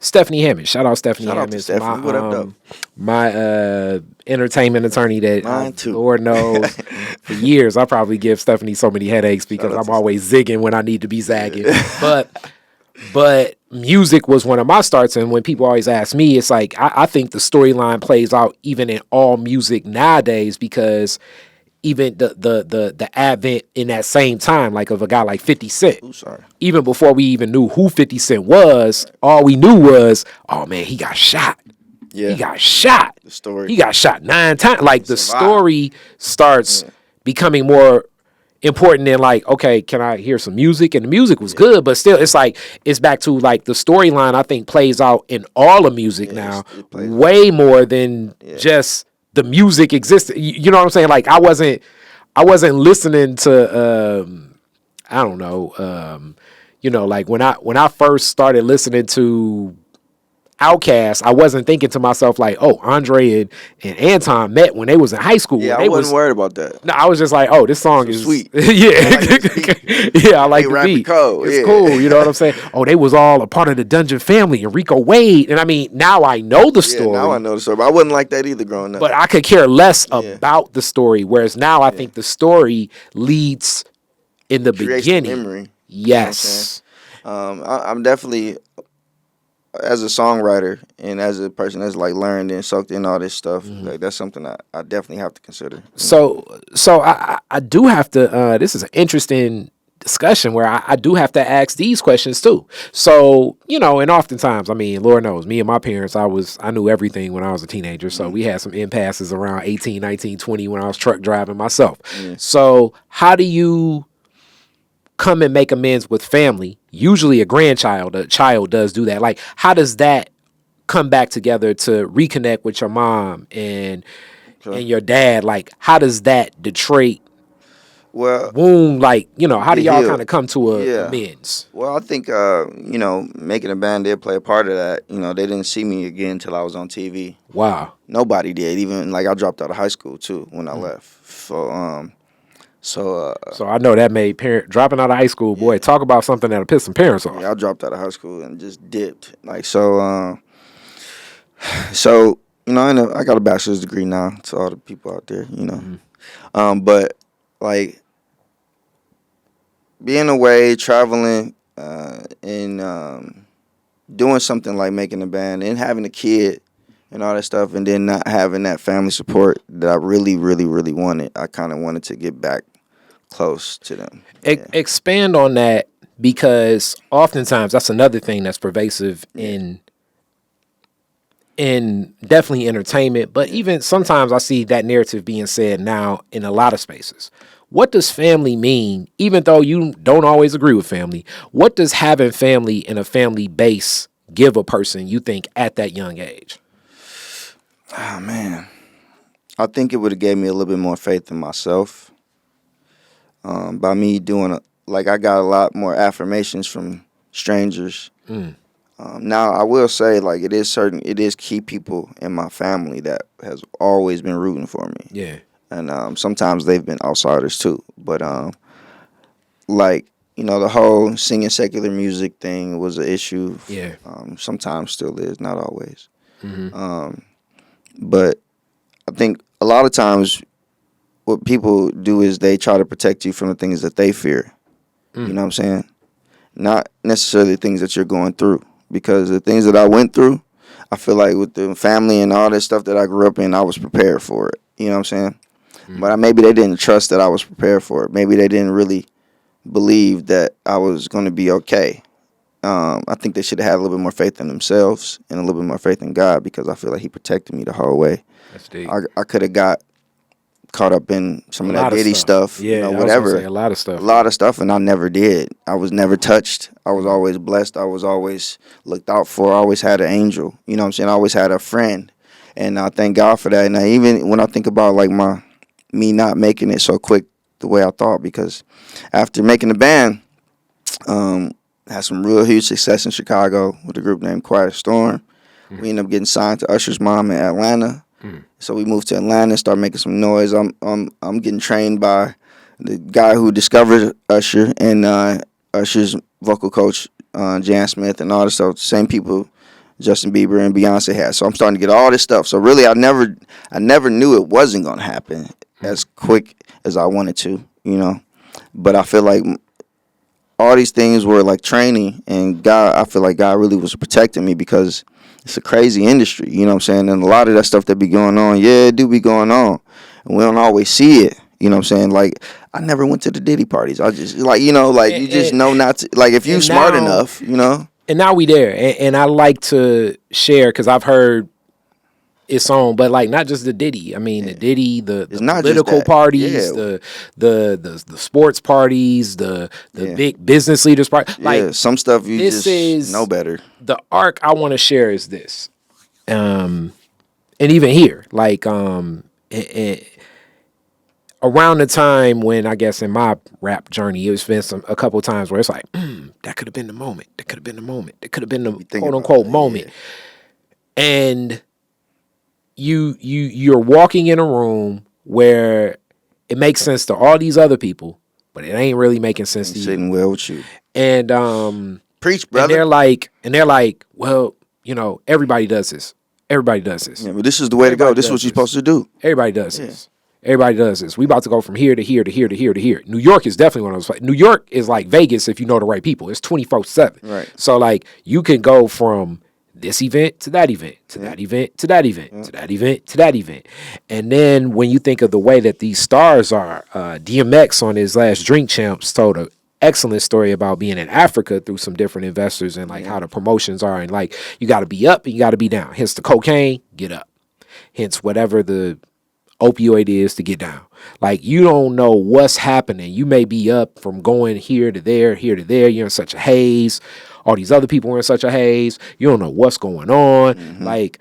Stephanie Hammond. Shout out Stephanie Hammond. Out to Stephanie. What up, though? My entertainment attorney that Mine too. Lord knows for years I probably give Stephanie so many headaches because I'm always zigging when I need to be zagging. But music was one of my starts, and when people always ask me, it's like I think the storyline plays out even in all music nowadays, because even the advent in that same time, like of a guy like 50 Cent. Ooh, sorry. Even before we even knew who 50 Cent was, all we knew was, oh man, he got shot. Yeah. He got shot. The story. He got shot 9 times. Like the story starts becoming more important than like, okay, can I hear some music? And the music was good, but still it's like, it's back to like the storyline I think plays out in all of music now way more than just the music existed. You know what I'm saying? Like I wasn't listening to I don't know, like when I first started listening to Outkast, I wasn't thinking to myself like, oh, Andre and Anton met when they was in high school. Yeah, I wasn't worried about that. No, I was just like, oh, this song is sweet. I like the beat. It's cool. You know what I'm saying? Oh, they was all a part of the Dungeon family and Rico Wade. And I mean, now I know the story. Now I know the story. But I wasn't like that either growing up. But I could care less about the story. Whereas now I think the story leads in the beginning. Memory. Yes. You know I'm definitely, as a songwriter and as a person that's like learned and soaked in all this stuff, like that's something I definitely have to consider. So I do have to. This is an interesting discussion where I do have to ask these questions too. So and oftentimes, I mean, Lord knows, me and my parents, I knew everything when I was a teenager. So we had some impasses around 18, 19, 20 when I was truck driving myself. So how do you come and make amends with family? Usually a child does do that. Like, how does that come back together to reconnect with your mom and your dad? Like, how does that Detroit wound, like, how do y'all kind of come to amends? Well, I think, making a band did play a part of that. They didn't see me again until I was on TV. Wow. Nobody did. Even, like, I dropped out of high school, too, when I left. So I know that made dropping out of high school, boy, talk about something that'll piss some parents off. Yeah, I dropped out of high school and just dipped. Like, I got a bachelor's degree now, to all the people out there, but like being away, traveling, and doing something like making a band and having a kid and all that stuff, and then not having that family support that I really, really, really wanted. I kind of wanted to get back close to them. Expand on that, because oftentimes that's another thing that's pervasive in definitely entertainment, but even sometimes I see that narrative being said now in a lot of spaces. What does family mean, even though you don't always agree with family? What does having family and a family base give a person, you think, at that young age? Oh, man. I think it would have gave me a little bit more faith in myself. By me doing, I got a lot more affirmations from strangers. Now, I will say, like, it is key people in my family that has always been rooting for me. Yeah. And sometimes they've been outsiders, too. But, the whole singing secular music thing was an issue. Yeah. Sometimes still is, not always. But I think a lot of times what people do is they try to protect you from the things that they fear. You know what I'm saying? Not necessarily the things that you're going through. Because the things that I went through, I feel like with the family and all this stuff that I grew up in, I was prepared for it. You know what I'm saying? But maybe they didn't trust that I was prepared for it. Maybe they didn't really believe that I was going to be okay. I think they should have had a little bit more faith in themselves and a little bit more faith in God, because I feel like he protected me the whole way. That's deep. I could have got caught up in some of that Diddy stuff, yeah, whatever. A lot of stuff, and I never did. I was never touched. I was always blessed. I was always looked out for. I always had an angel. You know what I'm saying? I always had a friend, and I thank God for that. And even when I think about like me not making it so quick the way I thought, because after making the band, had some real huge success in Chicago with a group named Quiet Storm. We ended up getting signed to Usher's mom in Atlanta. So we moved to Atlanta and started making some noise. I'm getting trained by the guy who discovered Usher and Usher's vocal coach, Jan Smith, and all this stuff. Same people Justin Bieber and Beyonce had. So I'm starting to get all this stuff. So really, I never knew it wasn't gonna happen as quick as I wanted to, But I feel like all these things were like training, and I feel like God really was protecting me, because it's a crazy industry, you know what I'm saying? And a lot of that stuff that be going on, it do be going on. And we don't always see it, you know what I'm saying? Like, I never went to the Diddy parties. I just, you just know not to, like, if you smart enough, And now we there. And I like to share, because I've heard its own, but like not just the Diddy. I mean, the Diddy, the political parties, the sports parties, the big business leaders party. Like some stuff you just know better. The arc I want to share is this, and even here, like around the time when, I guess, in my rap journey, it's been a couple times where it's like, that could have been the moment. That could have been the moment. That could have been the quote unquote moment, and you're walking in a room where it makes sense to all these other people, but it ain't really making sense to you. Sitting well with you. And preach, brother. And they're like, well, everybody does this. Everybody does this. Yeah, but this is the way to go. This is what you're supposed to do. Everybody does this. Everybody does this. We about to go from here to here to here to here to here. New York is definitely one of those places. New York is like Vegas if you know the right people. It's 24/7. Right. So like you can go from this event to that event, to that event, to that event, to that event, to that event. And then when you think of the way that these stars are, DMX on his last Drink Champs told an excellent story about being in Africa through some different investors and like how the promotions are. And like, you got to be up and you got to be down. Hence the cocaine, get up. Hence whatever the opioid is to get down. Like, you don't know what's happening. You may be up from going here to there, here to there. You're in such a haze. All these other people are in such a haze. You don't know what's going on. Like,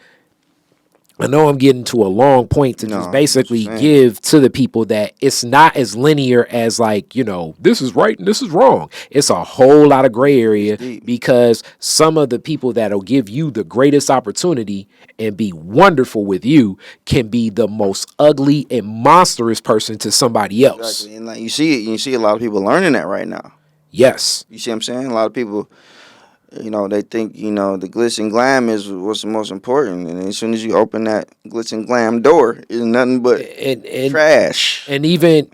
I know I'm getting to a long point to just basically give to the people that it's not as linear as like, this is right and this is wrong. It's a whole lot of gray area, because some of the people that'll give you the greatest opportunity and be wonderful with you can be the most ugly and monstrous person to somebody else. Exactly. And like you see a lot of people learning that right now. Yes. You see what I'm saying? A lot of people, they think, the glitz and glam is what's the most important. And as soon as you open that glitz and glam door, it's nothing but trash. And even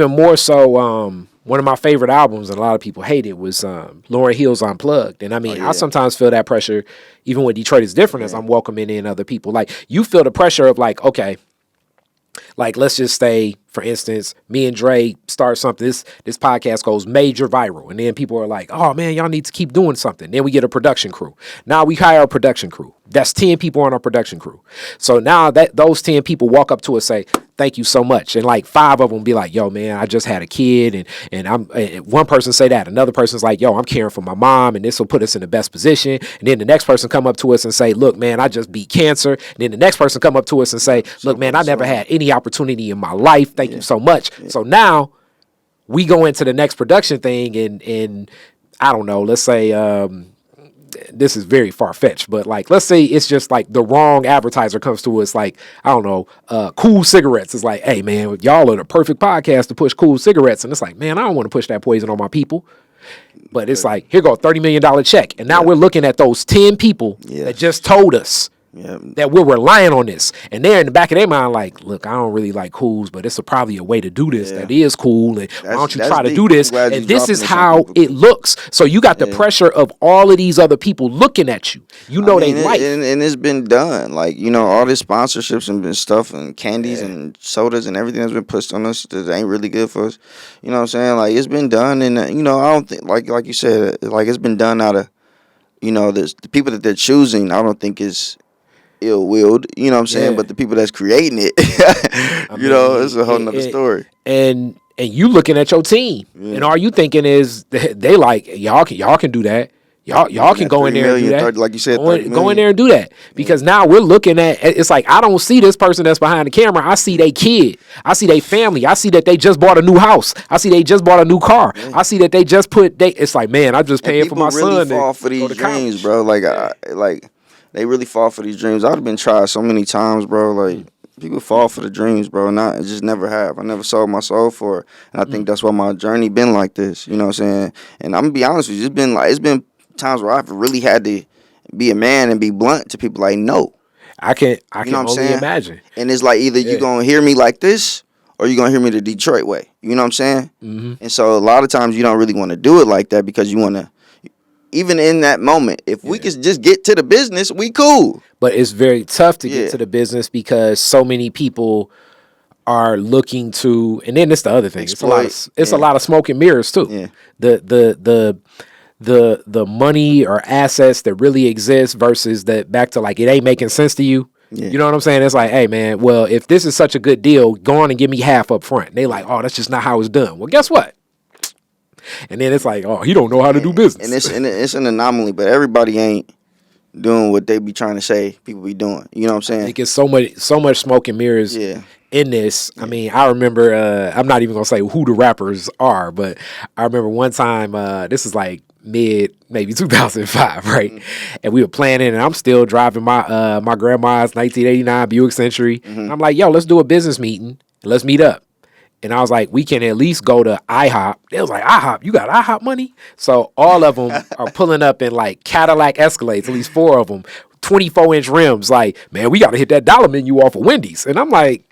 more so, one of my favorite albums, and a lot of people hate it, was Lauryn Hill's Unplugged. And I mean, I sometimes feel that pressure, even when Detroit is different, as I'm welcoming in other people. Like, you feel the pressure of like, okay, like, let's just say, for instance, me and Drey start something. This podcast goes major viral. And then people are like, oh, man, y'all need to keep doing something. Then we get a production crew. Now we hire a production crew. That's 10 people on our production crew. So now that those 10 people walk up to us, say, thank you so much. And like 5 of them be like, yo, man, I just had a kid. And I'm one person say that. Another person's like, yo, I'm caring for my mom. And this will put us in the best position. And then the next person come up to us and say, look, man, I just beat cancer. And then the next person come up to us and say, look, man, I never had any opportunity in my life. Thank you so much. So now we go into the next production thing. And I don't know, let's say, this is very far-fetched, but like, let's say it's just like the wrong advertiser comes to us, like, I don't know, Cool Cigarettes. It's like, hey man, y'all are the perfect podcast to push Cool Cigarettes. And it's like, man, I don't want to push that poison on my people. But it's like, here go $30 million check. And now we're looking at those 10 people that just told us that we're relying on this. And they're in the back of their mind like, look, I don't really like Cools, but it's probably a way to do this that is cool. And why don't you try to do this? And this is how it looks. So you got the pressure of all of these other people looking at you. They like. And it's been done. Like, all these sponsorships and stuff and candies and sodas and everything that's been pushed on us that ain't really good for us. You know what I'm saying? Like, it's been done. And, I don't think, like you said, like, it's been done out of you know, the people that they're choosing, I don't think is ill-willed, you know what I'm saying? Yeah. But the people that's creating it, you know, it's a whole nother story. And you looking at your team, and all you thinking is they like y'all can do that. Y'all can go in there and do that. 30, like you said, go in there and do that, because now we're looking at, it's like, I don't see this person that's behind the camera. I see they kid. I see they family. I see that they just bought a new house. I see they just bought a new car. I see that they just it's like, man, I'm just paying for my son. People really fall for these dreams, bro. Like, like they really fall for these dreams. I've been tried so many times, bro. Like, people fall for the dreams, bro, and I just never have. I never sold my soul for it, and I think that's why my journey been like this. You know what I'm saying? And I'm gonna be honest with you, it's been times where I've really had to be a man and be blunt to people. Like, no, I can you know what I'm only saying? imagine. And it's like, either you gonna hear me like this, or you gonna hear me the Detroit way. You know what I'm saying? Mm-hmm. And so a lot of times you don't really want to do it like that, because you want to. Even in that moment, if we could just get to the business, we cool. But it's very tough to get to the business, because so many people are looking to, and then it's the other thing. It's a lot of smoke and mirrors too. Yeah. The money or assets that really exist versus that, back to like, it ain't making sense to you. Yeah. You know what I'm saying? It's like, hey man, well, if this is such a good deal, go on and give me half up front. And they like, oh, that's just not how it's done. Well, guess what? And then it's like, oh, he don't know how to do business. And it's an anomaly, but everybody ain't doing what they be trying to say people be doing. You know what I'm saying? Like, it's so much smoke and mirrors in this. I mean, I remember, I'm not even gonna say who the rappers are, but I remember one time, this is like maybe 2005, right? Mm-hmm. And we were planning, and I'm still driving my my grandma's 1989 Buick Century. Mm-hmm. And I'm like, yo, let's do a business meeting. Let's meet up. And I was like, we can at least go to IHOP. They was like, IHOP? You got IHOP money? So all of them are pulling up in like Cadillac Escalades, at least 4 of them, 24-inch rims. Like, man, we got to hit that dollar menu off of Wendy's. And I'm like,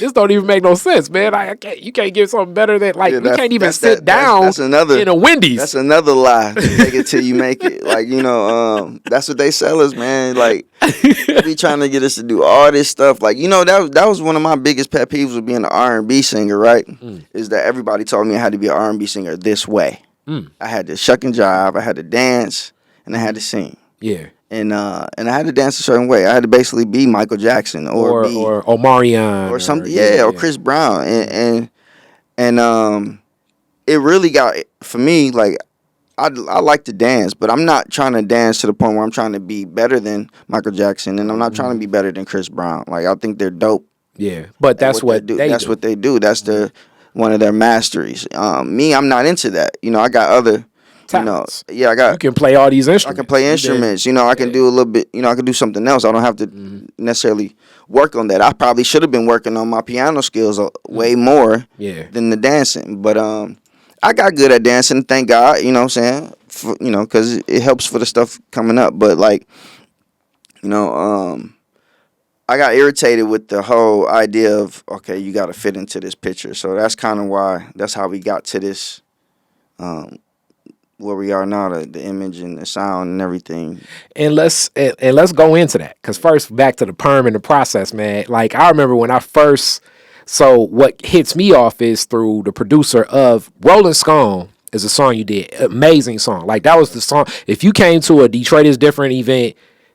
this don't even make no sense, man. You can't get something better than, like, we can't even sit down in a Wendy's. That's another lie. Take it till you make it. Like, you know, that's what they sell us, man. Like, they be trying to get us to do all this stuff. Like, you know, that was one of my biggest pet peeves with being an R&B singer, right? Is that everybody told me I had to be an R&B singer this way. I had to shuck and jive, I had to dance, and I had to sing. Yeah. And I had to dance a certain way. I had to basically be Michael Jackson or Omarion or something, or Chris Brown, and it really got, for me, like, I like to dance, but I'm not trying to dance to the point where I'm trying to be better than Michael Jackson, and I'm not trying to be better than Chris Brown. Like, I think they're dope. Yeah, but that's what they do. That's what they do. That's one of their masteries. Me, I'm not into that. You know, I got other. Talents. You know, you can play all these instruments. I can play instruments. You know, I can do a little bit. You know, I can do something else. I don't have to necessarily work on that. I probably should have been working on my piano skills way more than the dancing. But I got good at dancing, thank God. You know what I'm saying? You know, because it helps for the stuff coming up. But, like, you know, I got irritated with the whole idea of, okay, you got to fit into this picture. So that's kind of that's how we got to this. Where we are now, the image and the sound and everything. And let's go into that, because first, back to the perm and the process, man. Like, I remember when I first, so what hits me off is through the producer of Rolling Scone is a song you did, amazing song. Like, that was the song. If you came to a Detroit is Different event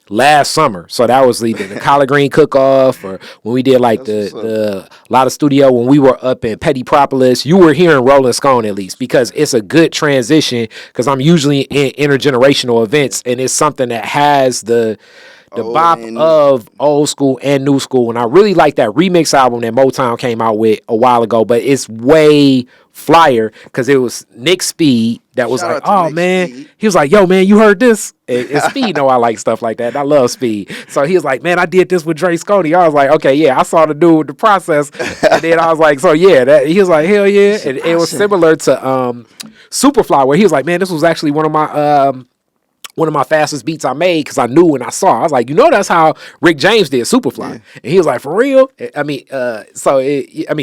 last summer, so that was either the collard green cook-off, or when we did like the lot of studio when we were up in Petty Propolis, you were hearing Rolling Scone at least, because it's a good transition, because I'm usually in intergenerational events, and it's something that has the bop of old school and new school. And I really like that remix album that Motown came out with a while ago, but it's way flyer, because it was Nick Speed that was like, oh man, Speed. He was like, yo man, you heard this? And Speed know I like stuff like that. I love Speed. So he was like, man, I did this with Drey Skonie. I was like, okay, yeah, I saw the dude with the process. And then I was like, so yeah, he was like, hell yeah. And it was similar to Superfly, where he was like, man, this was actually one of my fastest beats I made, because I knew and I saw. I was like, you know, that's how Rick James did Superfly. And he was like, for real? I mean,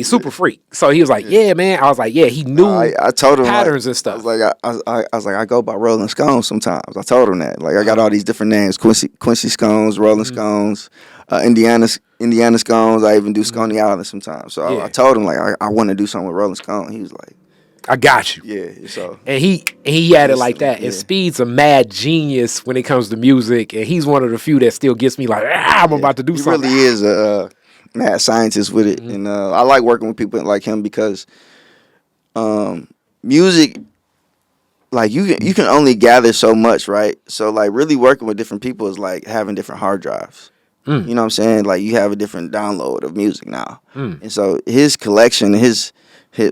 Super Freak. So he was like, yeah, man. I was like, yeah, he knew I told him patterns and stuff. I was like, I go by Rolling Scones sometimes. I told him that. Like, I got all these different names: Quincy Scones, Rolling Scones, Indiana Scones. I even do Scone Island sometimes. So I told him, like, I want to do something with Rolling Scone. He was like, I got you. Yeah, so And he had it like that. Yeah. And Speed's a mad genius when it comes to music, and he's one of the few that still gets me like, I'm about to do something. He really is a mad scientist with it, and I like working with people like him because music, like you can only gather so much, right? So like really working with different people is like having different hard drives. You know what I'm saying? Like you have a different download of music now, and so his collection, his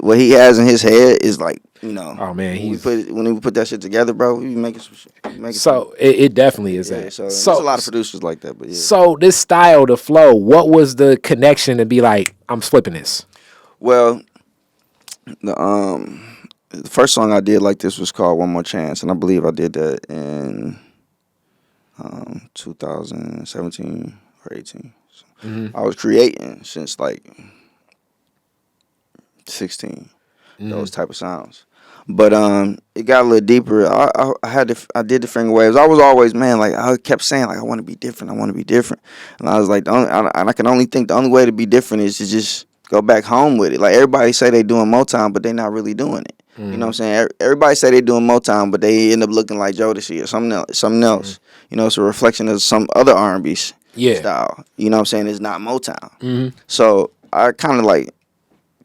what he has in his head is like, you know. Oh man, when we put that shit together, bro, we be making some shit. So it definitely is that. So there's a lot of producers like that, but yeah. So this style, the flow, what was the connection to be like, I'm flipping this? Well, the first song I did like this was called One More Chance, and I believe I did that in 2017 or 18. So I was creating since like 16, those type of sounds. But it got a little deeper. I did the finger waves. I was always, man, like I kept saying like I want to be different. And I was like, I can only think the only way to be different is to just go back home with it. Like everybody say they doing Motown, but they not really doing it. You know what I'm saying? Everybody say they doing Motown, but they end up looking like Jodeci or something else. You know, it's a reflection of some other R&B style. You know what I'm saying? It's not Motown. So I kind of like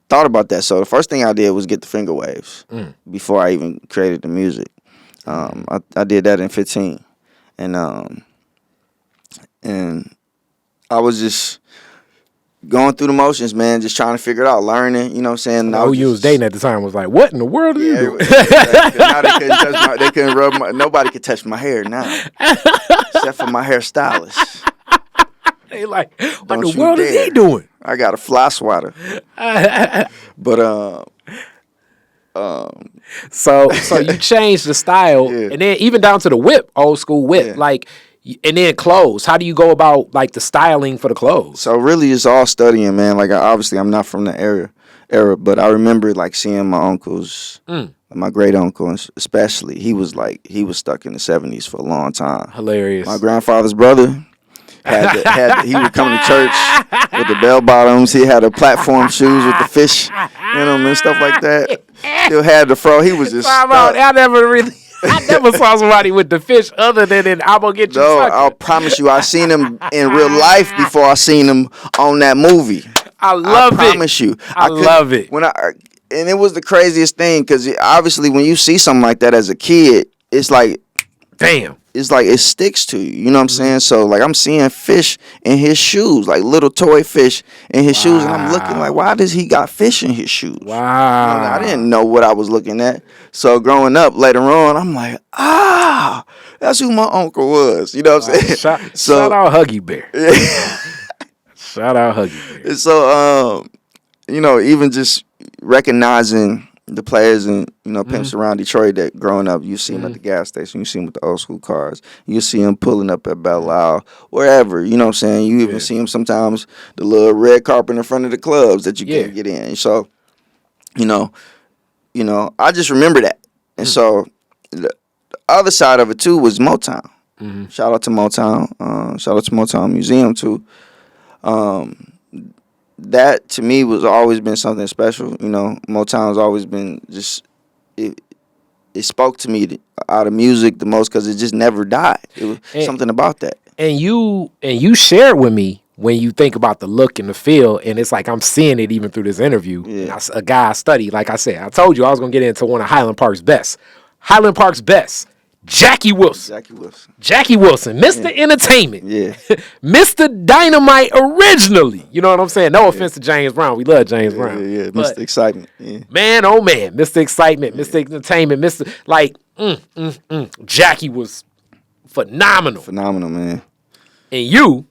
thought about that. So the first thing I did was get the finger waves before I even created the music. I did that in 15, and I was just going through the motions, man, just trying to figure it out, learning, you know what I'm saying? Who you was dating at the time was like, what in the world are you doing? Now they couldn't rub nobody could touch my hair now, except for my hairstylist. They like, what the world is he doing? I got a fly swatter. But so you changed the style, and then even down to the whip, old school whip, like, and then clothes. How do you go about like the styling for the clothes? So really, it's all studying, man. Like obviously, I'm not from the era, but I remember like seeing my uncles, my great uncle, especially. He was stuck in the 70s for a long time. Hilarious. My grandfather's brother he would come to church with the bell bottoms. He had the platform shoes with the fish in them and stuff like that. Still had the fro. He was just stuck. I never saw somebody with the fish other than in I'm gonna get you. No, I promise you, I seen him in real life before I seen him on that movie. I promise you. I love it. And it was the craziest thing because obviously when you see something like that as a kid, it's like, damn. It's like it sticks to you. You know what I'm saying? So like I'm seeing fish in his shoes, like little toy fish in his shoes, and I'm looking like, why does he got fish in his shoes? Wow. You know, I didn't know what I was looking at. So growing up later on, I'm like, that's who my uncle was. You know what I'm saying? Shout out Huggy Bear. Shout out Huggy Bear. And so you know, even just recognizing the players and, you know, pimps around Detroit that growing up, you see them at the gas station, you see them with the old school cars, you see them pulling up at Belle Isle, wherever, you know what I'm saying? You even see them sometimes, the little red carpet in front of the clubs that you can't get in. So, you know, I just remember that. And so the other side of it, too, was Motown. Shout out to Motown. Shout out to Motown Museum, too. That to me was always been something special. You know, Motown's always been just it spoke to me out of music the most because it just never died. It was something about that. And you shared with me when you think about the look and the feel, and it's like I'm seeing it even through this interview. Yeah. A guy I study, like I said, I told you I was gonna get into one of Highland Park's best. Highland Park's best. Jackie Wilson, Mr. Entertainment, Mr. Dynamite originally. You know what I'm saying? No offense to James Brown, we love James Brown. Yeah, Mr. Excitement. Yeah. Man, oh man, Mr. Excitement, Mr. Entertainment, Mr. Like, Jackie was phenomenal, man. And you,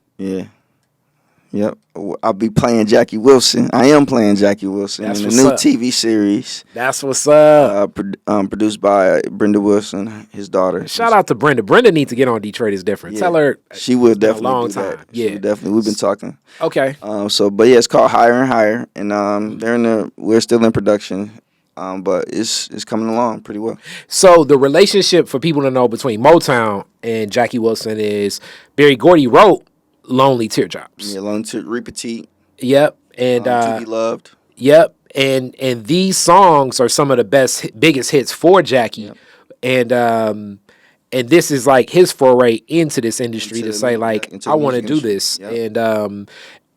Yep, I'll be playing Jackie Wilson. I am playing Jackie Wilson in the new TV series. That's what's up. Produced by Brenda Wilson, his daughter. Shout out to Brenda. Brenda needs to get on Detroit is Different. Tell her she will definitely a long do time. That. Yeah, definitely. We've been talking. Okay. But it's called Higher and Higher, and we're still in production. But it's coming along pretty well. So the relationship for people to know between Motown and Jackie Wilson is Berry Gordy wrote Lonely Teardrops. Yeah, Lonely Teardrops, Repetit. Yep. And To Be Loved. Yep. and these songs are some of the biggest hits for Jackie. Yep. And this is like his foray into this industry Into to the say like, into I the want to music do industry. this. Yep. And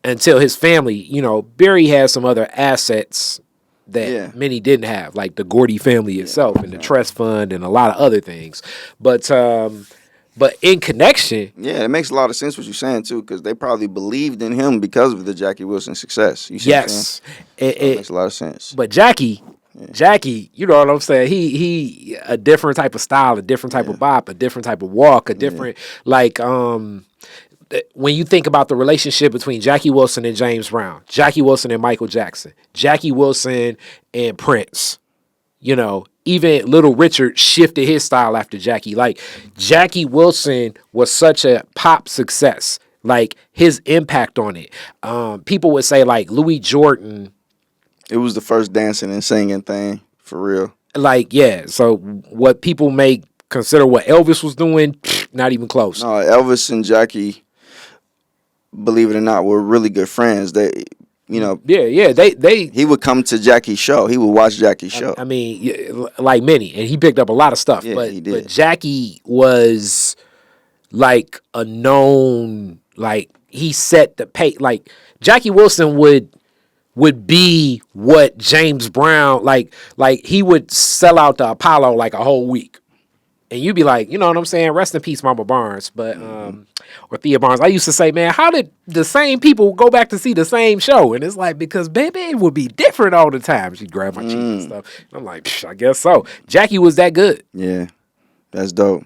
until his family, you know, Barry has some other assets that Yeah. many didn't have, like the Gordy family itself and the trust fund and a lot of other things. But in connection, Yeah, it makes a lot of sense what you're saying too, because they probably believed in him because of the Jackie Wilson success. You see what I'm yes, saying? So it makes a lot of sense. but Jackie, you know what I'm saying? He a different type of style, a different type of bop, a different type of walk, a different like when you think about the relationship between Jackie Wilson and James Brown, Jackie Wilson and Michael Jackson, Jackie Wilson and Prince, you know, even Little Richard shifted his style after Jackie. Like Jackie Wilson was such a pop success. Like his impact on it. People would say like Louis Jordan. It was the first dancing and singing thing for real. Like, yeah. So what people may consider what Elvis was doing, not even close. No, Elvis and Jackie, believe it or not, were really good friends. They, you know, Yeah. They. he would come to Jackie's show. He would watch Jackie's show. I mean, yeah, like many, and he picked up a lot of stuff. Yeah, but he did. but Jackie was like a known, like he set the pace. Like Jackie Wilson would be what James Brown like he would sell out the Apollo like a whole week. And you'd be like, you know what I'm saying? Rest in peace, Mama Barnes. But or Thea Barnes. I used to say, man, how did the same people go back to see the same show? And it's like, because baby, it would be different all the time. She'd grab my cheek and stuff. And I'm like, I guess so. Jackie was that good. Yeah, that's dope.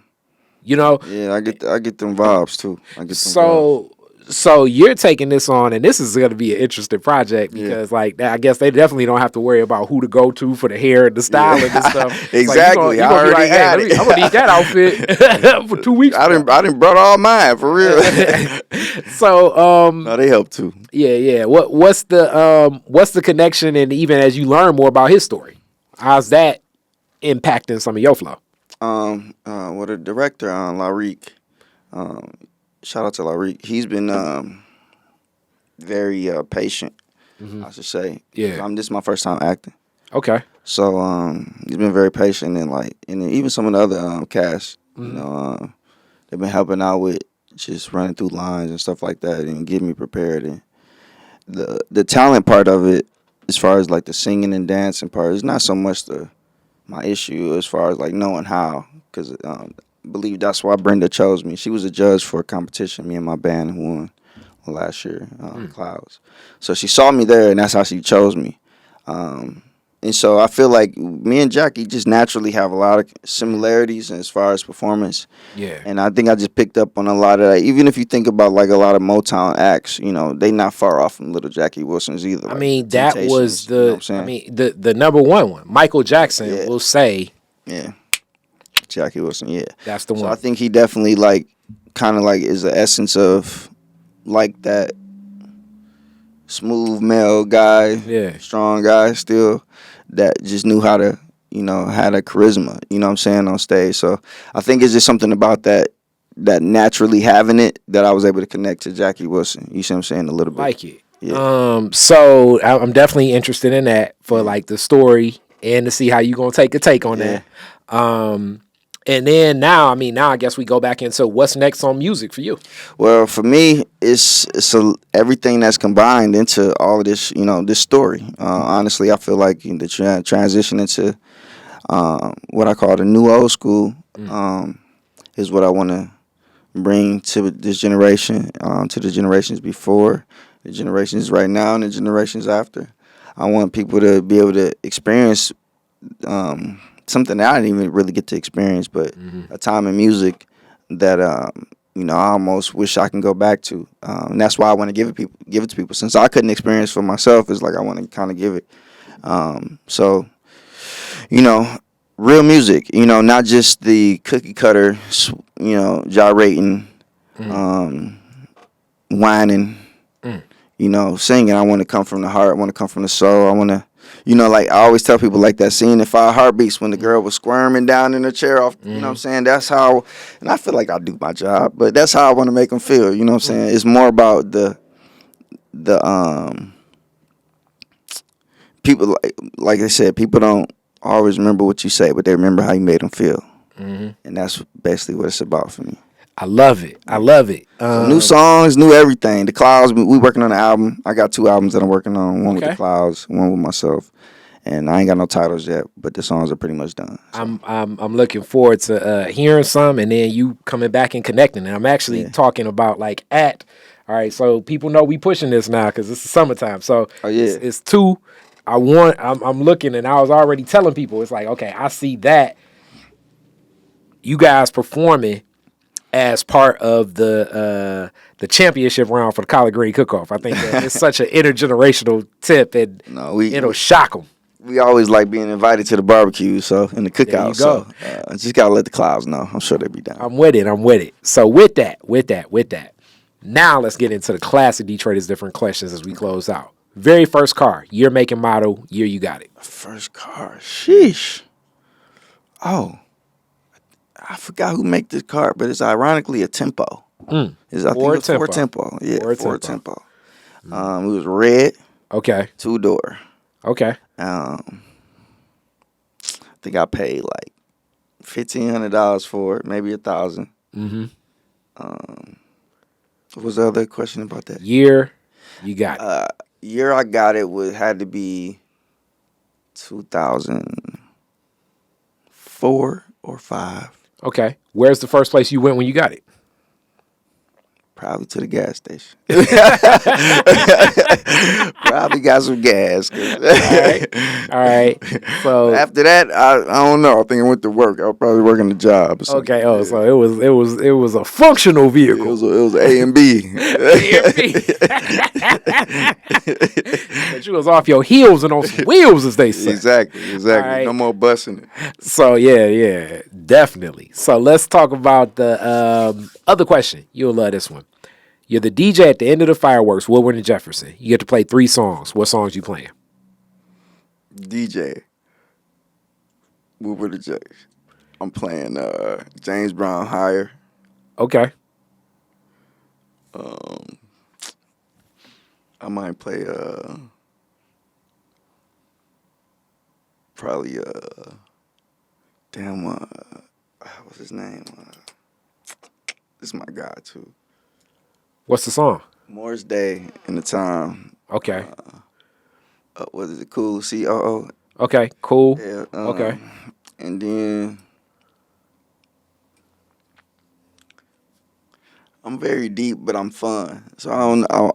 You know? Yeah, I get them vibes too. I get them vibes. So you're taking this on, and this is going to be an interesting project because, like, I guess they definitely don't have to worry about who to go to for the hair and the styling and stuff. Exactly. Like, I already got it. I'm gonna need that outfit for 2 weeks. I didn't brought all mine for real. So, no, they help too. Yeah. What's the connection? And even as you learn more about his story, how's that impacting some of your flow? With a director, Larik. Shout out to Larik. He's been very patient, I should say. Yeah. This is my first time acting. Okay. So he's been very patient and even some of the other cast, you know, they've been helping out with just running through lines and stuff like that and getting me prepared. And the talent part of it, as far as like the singing and dancing part, is not so much my issue as far as like knowing how, because I believe that's why Brenda chose me. She was a judge for a competition, me and my band who won last year, Clouds. So she saw me there, and that's how she chose me. And so I feel like me and Jackie just naturally have a lot of similarities as far as performance. Yeah. And I think I just picked up on a lot of that. Even if you think about like a lot of Motown acts, you know, they not far off from Little Jackie Wilson's either. I like mean, that was you know what I'm the. saying? I mean, the number one. Michael Jackson will say. Yeah. Jackie Wilson, yeah. That's the one. So I think he definitely like kind of like is the essence of like that smooth male guy, strong guy still that just knew how to, you know, had a charisma, you know what I'm saying, on stage. So I think it's just something about that naturally having it that I was able to connect to Jackie Wilson. You see what I'm saying, a little bit. Like it. Yeah. So I'm definitely interested in that for like the story and to see how you gonna take on that. And then now I guess we go back into what's next on music for you. Well, for me, it's everything that's combined into all of this, you know, this story. Honestly, I feel like the transition into what I call the new old school is what I want to bring to this generation, to the generations before, the generations right now, and the generations after. I want people to be able to experience something that I didn't even really get to experience, but a time in music that you know, I almost wish I can go back to, and that's why I want to give it to people. Since I couldn't experience for myself, it's like I want to kind of give it. So, you know, real music. You know, not just the cookie cutter. You know, gyrating, whining. You know, singing. I want to come from the heart. I want to come from the soul. I want to. You know, like I always tell people, like that scene in Five Heartbeats when the girl was squirming down in her chair off, you know what I'm saying? That's how, and I feel like I do my job, but that's how I want to make them feel, you know what I'm saying? It's more about the people like I said, people don't always remember what you say, but they remember how you made them feel, and that's basically what it's about for me. I love it. I love it. So new songs, new everything. The Clouds, we working on an album. I got 2 albums that I'm working on. One with the Clouds, one with myself. And I ain't got no titles yet, but the songs are pretty much done. So. I'm looking forward to hearing some, and then you coming back and connecting. And I'm actually talking about like at. All right, so people know we pushing this now because it's the summertime. So it's 2. I'm looking, and I was already telling people it's like, okay, I see that you guys performing as part of the championship round for the Collard Green Cook-Off. I think that it's such an intergenerational tip, and it'll shock them. We always like being invited to the barbecue, and the cookout. So just gotta let the Clouds know. I'm sure they'll be down. I'm with it. So with that, now let's get into the classic Detroit is Different questions as we close out. Very first car, year, make, and model, year you got it. First car, sheesh. Oh, I forgot who make this car, but it's ironically a Tempo. I think Ford Tempo. Yeah, Ford Tempo. It was red. Okay. 2-door. Okay. I think I paid like $1,500 for it, maybe $1,000. What was the other question about that? Year, you got it. Year I got it had to be 2004 or 5. Okay. Where's the first place you went when you got it? Probably to the gas station. Probably got some gas. All right. So after that, I don't know. I think I went to work. I was probably working a job. Or something. Okay. Oh, so it was a functional vehicle. It was A and B. But you was off your heels and on some wheels, as they say. Exactly. Right. No more busting it. So yeah, definitely. So let's talk about the other question. You'll love this one. You're the DJ at the end of the fireworks, Woodward and Jefferson. You get to play 3 songs. What songs you playing? DJ. Woodward and Jefferson. I'm playing James Brown Higher. Okay. I might play probably what's his name? This is my guy too. What's the song? Morris Day in the Time. Okay. What is it? Cool. COO. Okay. Cool. Yeah. Okay. And then I'm very deep, but I'm fun. So I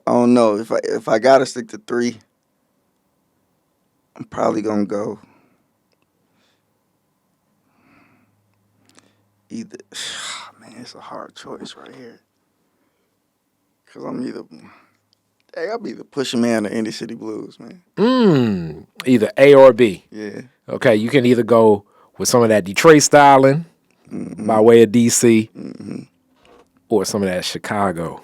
don't know if I gotta stick to 3. I'm probably gonna go either. Man, it's a hard choice right here. Cause I'll be either Pusha Man or Indie City Blues, man. Either A or B. Yeah. Okay, you can either go with some of that Detroit styling by way of DC, or some of that Chicago.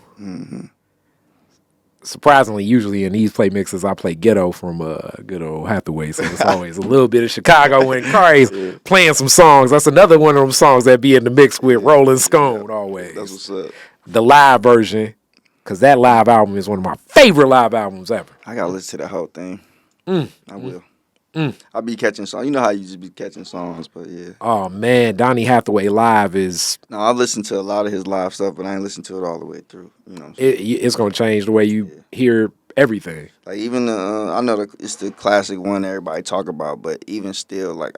Surprisingly, usually in these play mixes, I play Ghetto from good old Hathaway, so it's always a little bit of Chicago when Carrie's playing some songs. That's another one of them songs that be in the mix with Rolling Scone always. That's what's up. The live version, because that live album is one of my favorite live albums ever. I gotta listen to the whole thing. I will. I'll be catching songs. You know how you just be catching songs, but yeah. Oh man, Donny Hathaway live is. No, I listened to a lot of his live stuff, but I ain't listened to it all the way through. You know, what I'm saying? It's gonna change the way you hear everything. Like even I know it's the classic one everybody talk about, but even still, like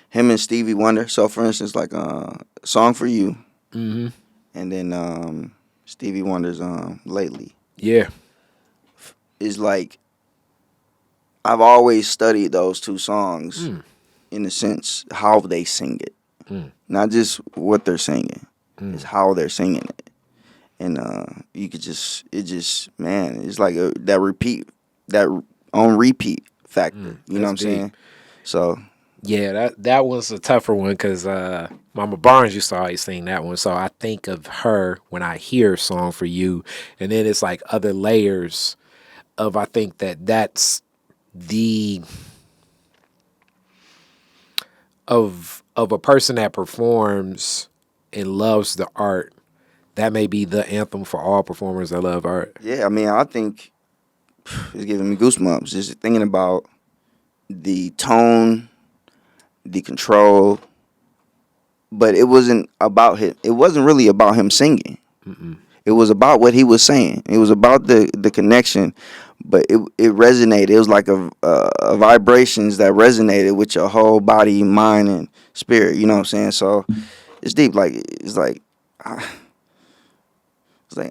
him and Stevie Wonder. So for instance, like "Song for You," and then Stevie Wonder's "Lately." Yeah, is like. I've always studied those 2 songs in the sense how they sing it. Not just what they're singing. It's how they're singing it. And you could it's like that on repeat factor. You know what I'm saying? So. Yeah, that was a tougher one because Mama Barnes used to always sing that one. So I think of her when I hear "Song for You," and then it's like other layers of, I think that's of a person that performs and loves the art. That may be the anthem for all performers that love art. Yeah, I mean, I think it's giving me goosebumps just thinking about the tone, the control, but it wasn't about him. It wasn't really about him singing. Mm-mm. It was about what he was saying. It was about the connection, but it resonated. It was like a vibrations that resonated with your whole body, mind, and spirit. You know what I'm saying? So it's deep. It's like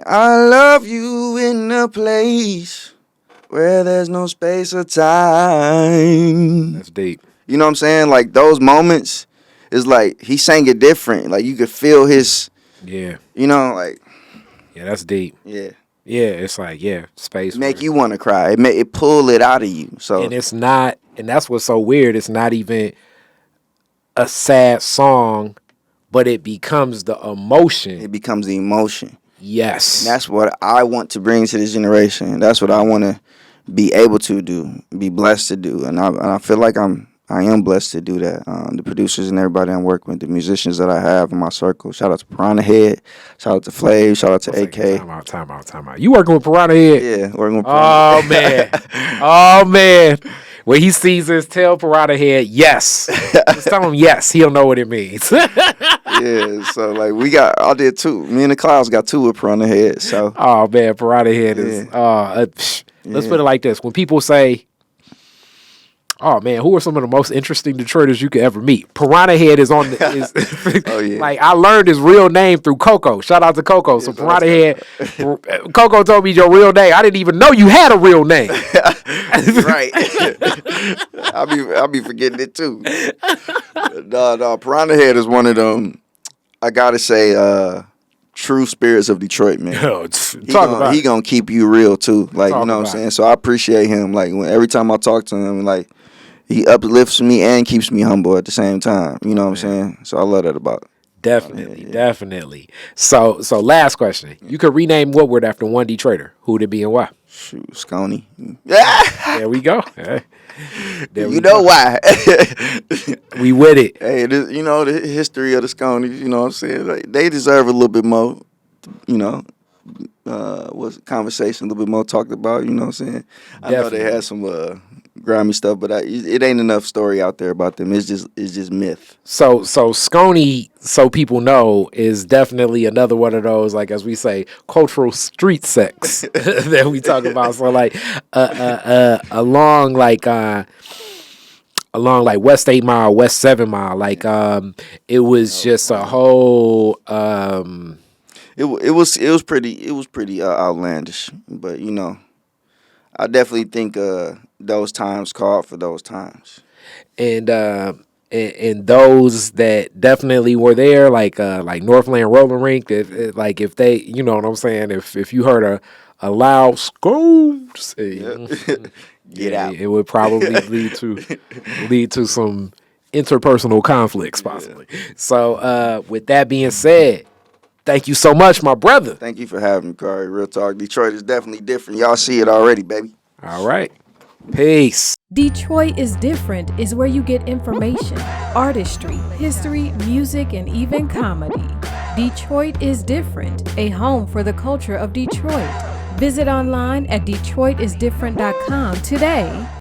I love you in a place where there's no space or time. That's deep. You know what I'm saying? Like those moments is like he sang it different. Like you could feel his. Yeah. You know, like. Yeah, that's deep. Yeah. Yeah, it's like space. Make you want to cry. It pull it out of you. So and it's not, and that's what's so weird. It's not even a sad song, but it becomes the emotion. It becomes the emotion. Yes. And that's what I want to bring to this generation. That's what I want to be able to do, be blessed to do. And I feel like I am blessed to do that. The producers and everybody I'm working with, the musicians that I have in my circle. Shout out to Piranha Head. Shout out to Flav. Shout out to AK. Time out. You working with Piranha Head? Yeah, working with Piranha Head. Oh, man. When he sees this, tell Piranha Head, yes. Just tell him yes. He'll know what it means. Yeah, so like I did two. Me and the Klouds got two with Piranha Head. So. Oh, man, Piranha Head is, let's put it like this. When people say, oh man, who are some of the most interesting Detroiters you could ever meet? Piranha Head is on the. Oh yeah. Like I learned his real name through Coco. Shout out to Coco. So Piranha Head, Coco told me your real name. I didn't even know you had a real name. Right. I'll be forgetting it too. No, Piranha Head is one of them. I gotta say, true spirits of Detroit, man. He gonna keep you real too. Like you know what I'm saying. So I appreciate him. Like every time I talk to him, like. He uplifts me and keeps me humble at the same time. You know what I'm saying? So I love that about it. Definitely. So last question. You could rename Woodward after one Detroiter. Who would it be and why? Shoot, Skonie. Yeah. There we go. You know why. We with it. Hey, you know, the history of the Skonies, you know what I'm saying? Like, they deserve a little bit more, you know, was conversation a little bit more talked about, you know what I'm saying? I know they had some grimy stuff, but it ain't enough story out there about them. It's just myth. So Skonie, so people know, is definitely another one of those, like as we say, cultural street sex that we talk about. So like along West 8 Mile, West 7 Mile, like it was just a whole. It was pretty outlandish, but you know, I definitely think those times called for those times, and those that definitely were there, like Northland Rolling Rink, if they, you know what I'm saying, if you heard a loud scoops, get out, it would probably lead to some interpersonal conflicts possibly. So with that being said. Thank you so much, my brother. Thank you for having me, Kari. Real talk. Detroit is definitely different. Y'all see it already, baby. All right. Peace. Detroit is Different is where you get information, artistry, history, music, and even comedy. Detroit is Different, a home for the culture of Detroit. Visit online at DetroitisDifferent.com today.